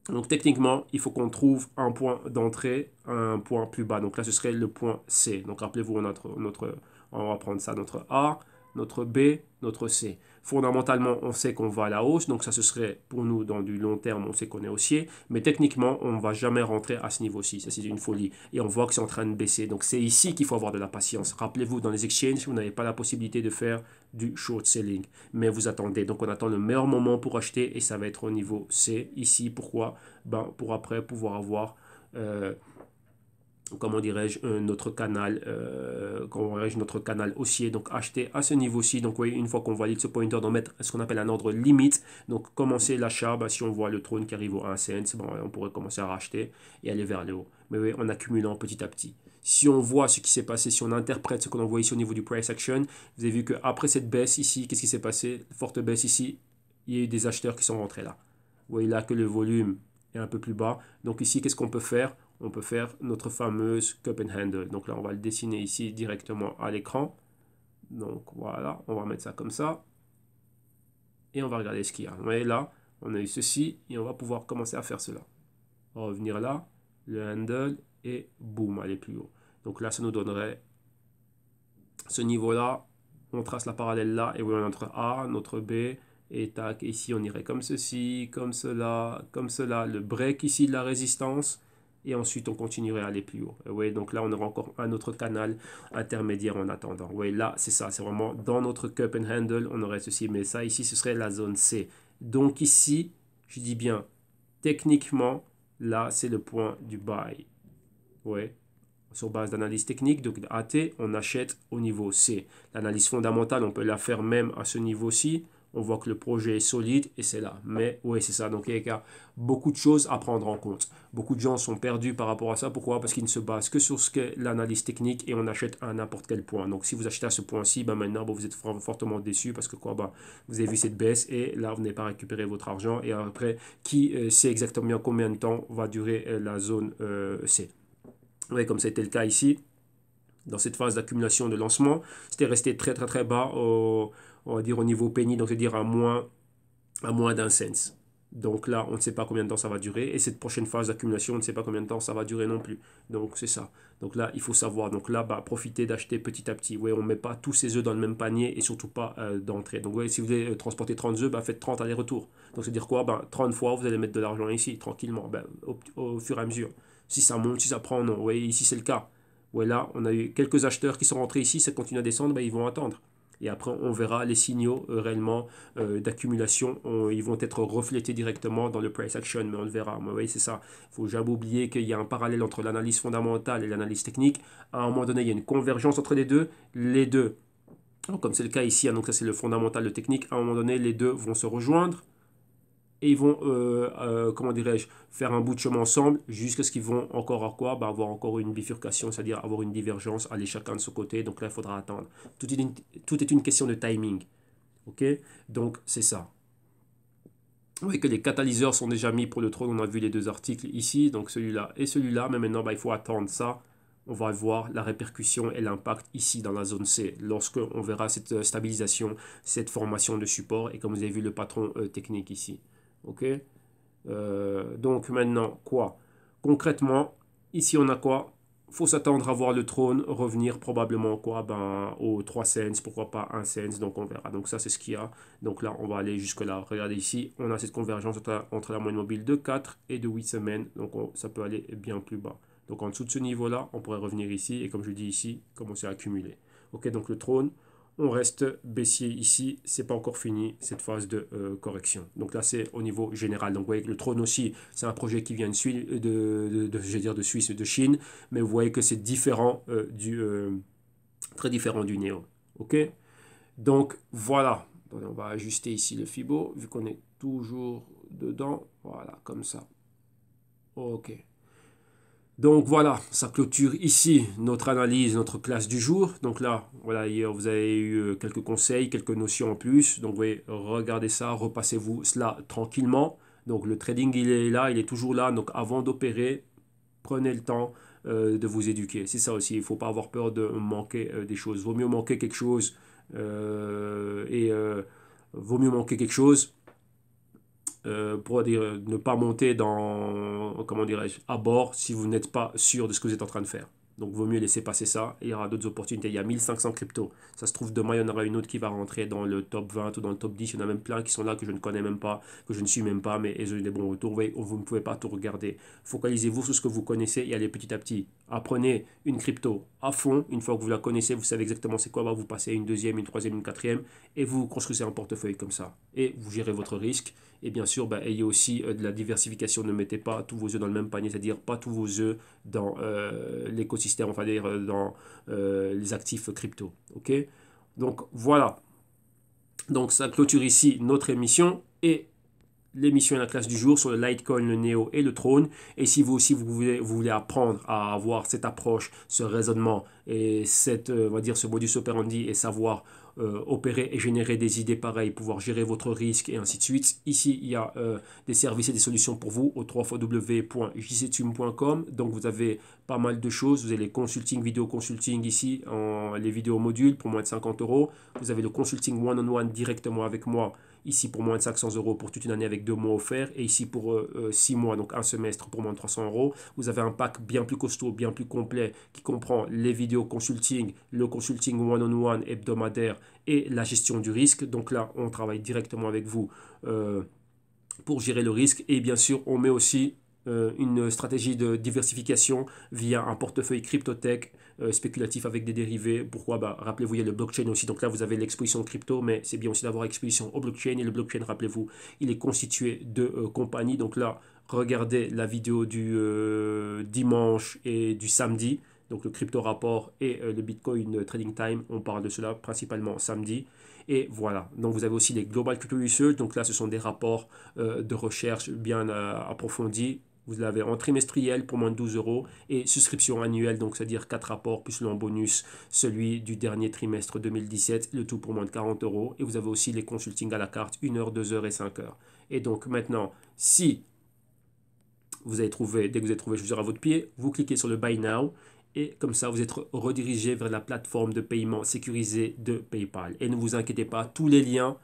Donc techniquement, il faut qu'on trouve un point d'entrée, un point plus bas. Donc là, ce serait le point C. Donc rappelez-vous, on va prendre ça, notre A, notre B, notre C. Fondamentalement, on sait qu'on va à la hausse. Donc ça, ce serait pour nous, dans du long terme, on sait qu'on est haussier. Mais techniquement, on ne va jamais rentrer à ce niveau-ci. Ça, c'est une folie. Et on voit que c'est en train de baisser. Donc c'est ici qu'il faut avoir de la patience. Rappelez-vous, dans les exchanges, vous n'avez pas la possibilité de faire du short selling. Mais vous attendez. Donc on attend le meilleur moment pour acheter et ça va être au niveau C. Ici, pourquoi? Pour après pouvoir avoir comment dirais-je, notre canal, notre canal haussier, donc acheter à ce niveau-ci. Donc, oui, une fois qu'on valide ce pointer, d'en mettre ce qu'on appelle un ordre limite. Donc, commencer l'achat, si on voit le trône qui arrive au 1 cent, on pourrait commencer à racheter et aller vers le haut. Mais oui, en accumulant petit à petit. Si on voit ce qui s'est passé, si on interprète ce qu'on voit ici au niveau du price action, vous avez vu qu'après cette baisse ici, qu'est-ce qui s'est passé? Forte baisse ici, il y a eu des acheteurs qui sont rentrés là. Vous voyez là que le volume est un peu plus bas. Donc ici, qu'est-ce qu'on peut faire? On peut faire notre fameuse cup and handle. Donc là, on va le dessiner ici directement à l'écran. Donc voilà, on va mettre ça comme ça. Et on va regarder ce qu'il y a. Vous voyez là, on a eu ceci et on va pouvoir commencer à faire cela. On va revenir là, le handle et boum, aller plus haut. Donc là, ça nous donnerait ce niveau-là. On trace la parallèle là et oui, on a notre A, notre B. Et tac, ici on irait comme ceci, comme cela, comme cela. Le break ici de la résistance. Et ensuite, on continuerait à aller plus haut. Oui, donc là, on aura encore un autre canal intermédiaire en attendant. Oui, là, c'est ça. C'est vraiment dans notre cup and handle, on aurait ceci. Mais ça, ici, ce serait la zone C. Donc ici, je dis bien, techniquement, là, c'est le point du buy. Oui, sur base d'analyse technique, donc AT, on achète au niveau C. L'analyse fondamentale, on peut la faire même à ce niveau-ci. On voit que le projet est solide et c'est là. Mais oui, c'est ça. Donc il y a beaucoup de choses à prendre en compte. Beaucoup de gens sont perdus par rapport à ça. Pourquoi? Parce qu'ils ne se basent que sur ce qu'est l'analyse technique et on achète à n'importe quel point. Donc si vous achetez à ce point-ci, ben maintenant vous êtes fortement déçu parce que quoi, ben, vous avez vu cette baisse et là vous n'avez pas récupéré votre argent. Et après, qui sait exactement combien de temps va durer la zone C? Oui, comme ça a été le cas ici. Dans cette phase d'accumulation de lancement, c'était resté très très très bas on va dire au niveau penny, donc c'est-à-dire à moins d'un cent. Donc là, on ne sait pas combien de temps ça va durer. Et cette prochaine phase d'accumulation, on ne sait pas combien de temps ça va durer non plus. Donc c'est ça. Donc là, il faut savoir. Donc là, bah, profitez d'acheter petit à petit. Ouais, on ne met pas tous ses œufs dans le même panier et surtout pas d'entrée. Donc ouais, si vous voulez transporter 30 œufs, bah, faites 30 allers-retours. Donc c'est dire quoi? Bah, 30 fois, vous allez mettre de l'argent ici, tranquillement, bah, au fur et à mesure. Si ça monte, si ça prend, non. Ouais, ici c'est le cas. Ouais, là, on a eu quelques acheteurs qui sont rentrés ici, ça continue à descendre, bah, ils vont attendre. Et après, on verra les signaux réellement d'accumulation. Ils vont être reflétés directement dans le price action, mais on le verra. Mais oui, c'est ça. Il ne faut jamais oublier qu'il y a un parallèle entre l'analyse fondamentale et l'analyse technique. À un moment donné, il y a une convergence entre les deux. Les deux, comme c'est le cas ici, hein, donc ça c'est le fondamental, le technique, à un moment donné, les deux vont se rejoindre et ils vont, comment dirais-je, faire un bout de chemin ensemble jusqu'à ce qu'ils vont encore à quoi? Bah, avoir encore une bifurcation, c'est-à-dire avoir une divergence, aller chacun de son côté. Donc là, il faudra attendre. Tout est une question de timing. Ok? Donc, c'est ça. Vous voyez que les catalyseurs sont déjà mis pour le trône. On a vu les deux articles ici, donc celui-là et celui-là. Mais maintenant, bah, il faut attendre ça. On va voir la répercussion et l'impact ici dans la zone C, lorsque on verra cette stabilisation, cette formation de support. Et comme vous avez vu le patron technique ici. Ok? Donc maintenant, quoi? Concrètement, ici on a quoi? Faut s'attendre à voir le trône revenir probablement quoi? Ben, aux 3 cents, pourquoi pas 1 cent, donc on verra. Donc ça c'est ce qu'il y a. Donc là on va aller jusque là. Regardez ici, on a cette convergence entre la moyenne mobile de 4 et de 8 semaines. Donc ça peut aller bien plus bas. Donc en dessous de ce niveau-là, on pourrait revenir ici et comme je dis ici, commencer à accumuler. Ok, donc le trône, on reste baissier ici, c'est pas encore fini cette phase de correction. Donc là c'est au niveau général. Donc vous voyez que le trône aussi, c'est un projet qui vient de Suisse, je vais dire de Suisse, de Chine, mais vous voyez que c'est différent très différent du Néo. Ok. Donc voilà. Donc, on va ajuster ici le Fibo vu qu'on est toujours dedans. Voilà, comme ça. Ok. Donc voilà, ça clôture ici notre analyse, notre classe du jour. Donc là, voilà, hier vous avez eu quelques conseils, quelques notions en plus. Donc vous voyez, regardez ça, repassez-vous cela tranquillement. Donc le trading, il est là, il est toujours là. Donc avant d'opérer, prenez le temps de vous éduquer. C'est ça aussi, il ne faut pas avoir peur de manquer des choses. Vaut mieux manquer quelque chose vaut mieux manquer quelque chose pour dire, ne pas monter dans, comment dirais-je, à bord si vous n'êtes pas sûr de ce que vous êtes en train de faire. Donc, il vaut mieux laisser passer ça. Il y aura d'autres opportunités. Il y a 1500 cryptos. Ça se trouve, demain, il y en aura une autre qui va rentrer dans le top 20 ou dans le top 10. Il y en a même plein qui sont là que je ne connais même pas, que je ne suis même pas, mais ils ont eu des bons retours. Vous ne pouvez pas tout regarder. Focalisez-vous sur ce que vous connaissez et allez petit à petit. Apprenez une crypto à fond. Une fois que vous la connaissez, vous savez exactement c'est quoi. Vous passez à une deuxième, une troisième, une quatrième et vous construisez un portefeuille comme ça. Et vous gérez votre risque. Et bien sûr, ayez aussi de la diversification. Ne mettez pas tous vos œufs dans le même panier, c'est-à-dire pas tous vos œufs dans l'écosystème, enfin dire dans les actifs crypto. Ok? Donc voilà. Donc ça clôture ici notre émission et l'émission et la classe du jour sur le Litecoin, le Neo et le Trône. Et si vous aussi vous voulez apprendre à avoir cette approche, ce raisonnement et cette, on va dire, ce modus operandi et savoir opérer et générer des idées pareilles, pouvoir gérer votre risque et ainsi de suite. Ici, il y a des services et des solutions pour vous au www.jctum.com. Donc, vous avez pas mal de choses. Vous avez les consulting, vidéo consulting ici, les vidéos modules pour moins de 50 euros. Vous avez le consulting one-on-one directement avec moi. Ici pour moins de 500 euros pour toute une année avec 2 mois offerts. Et ici pour 6 mois, donc un semestre pour moins de 300 euros. Vous avez un pack bien plus costaud, bien plus complet qui comprend les vidéos consulting, le consulting one-on-one hebdomadaire et la gestion du risque. Donc là, on travaille directement avec vous pour gérer le risque. Et bien sûr, on met aussi une stratégie de diversification via un portefeuille cryptotech spéculatif avec des dérivés. Pourquoi? Rappelez-vous, il y a le blockchain aussi. Donc là, vous avez l'exposition crypto, mais c'est bien aussi d'avoir exposition au blockchain. Et le blockchain, rappelez-vous, il est constitué de compagnies. Donc là, regardez la vidéo du dimanche et du samedi. Donc le crypto rapport et le Bitcoin Trading Time, on parle de cela principalement samedi. Et voilà, donc vous avez aussi les Global Crypto Research, donc là ce sont des rapports de recherche bien approfondis. Vous l'avez en trimestriel pour moins de 12 euros et souscription annuelle, donc c'est-à-dire 4 rapports plus le en bonus, celui du dernier trimestre 2017, le tout pour moins de 40 euros. Et vous avez aussi les consultings à la carte, 1 heure, 2 heures et 5 heures. Et donc maintenant, si vous avez trouvé, dès que vous avez trouvé chaussure à votre pied, vous cliquez sur le Buy Now et comme ça vous êtes redirigé vers la plateforme de paiement sécurisée de PayPal. Et ne vous inquiétez pas, tous les liens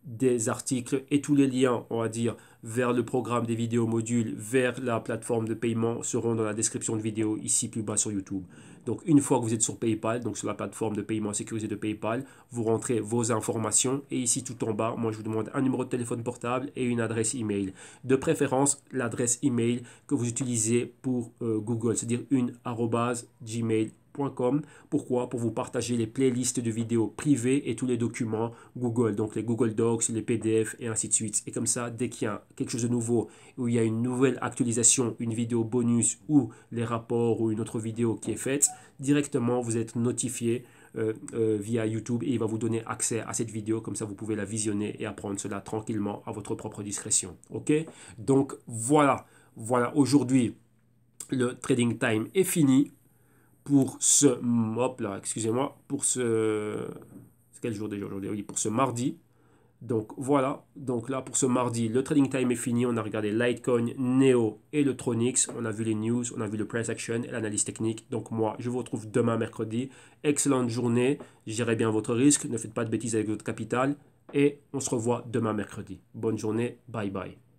des articles et tous les liens, on va dire, vers le programme des vidéos modules, vers la plateforme de paiement seront dans la description de vidéo ici plus bas sur YouTube. Donc une fois que vous êtes sur PayPal, donc sur la plateforme de paiement sécurisée de PayPal, vous rentrez vos informations et ici tout en bas, moi je vous demande un numéro de téléphone portable et une adresse email. De préférence, l'adresse email que vous utilisez pour Google, c'est-à-dire une @gmail.com. Pourquoi? Pour vous partager les playlists de vidéos privées et tous les documents Google, donc les Google Docs, les PDF et ainsi de suite. Et comme ça, dès qu'il y a quelque chose de nouveau, où il y a une nouvelle actualisation, une vidéo bonus ou les rapports ou une autre vidéo qui est faite, directement vous êtes notifié via YouTube et il va vous donner accès à cette vidéo. Comme ça, vous pouvez la visionner et apprendre cela tranquillement à votre propre discrétion. Ok? Donc voilà, aujourd'hui, le Trading Time est fini. Pour ce, hop là, excusez-moi, pour ce, c'est quel jour déjà aujourd'hui? Oui, pour ce mardi. Donc voilà, donc là pour ce mardi, le trading time est fini. On a regardé Litecoin, Neo et le Tronix. On a vu les news, on a vu le price action et l'analyse technique. Donc moi, je vous retrouve demain mercredi. Excellente journée, gérez bien votre risque, ne faites pas de bêtises avec votre capital et on se revoit demain mercredi. Bonne journée, bye bye.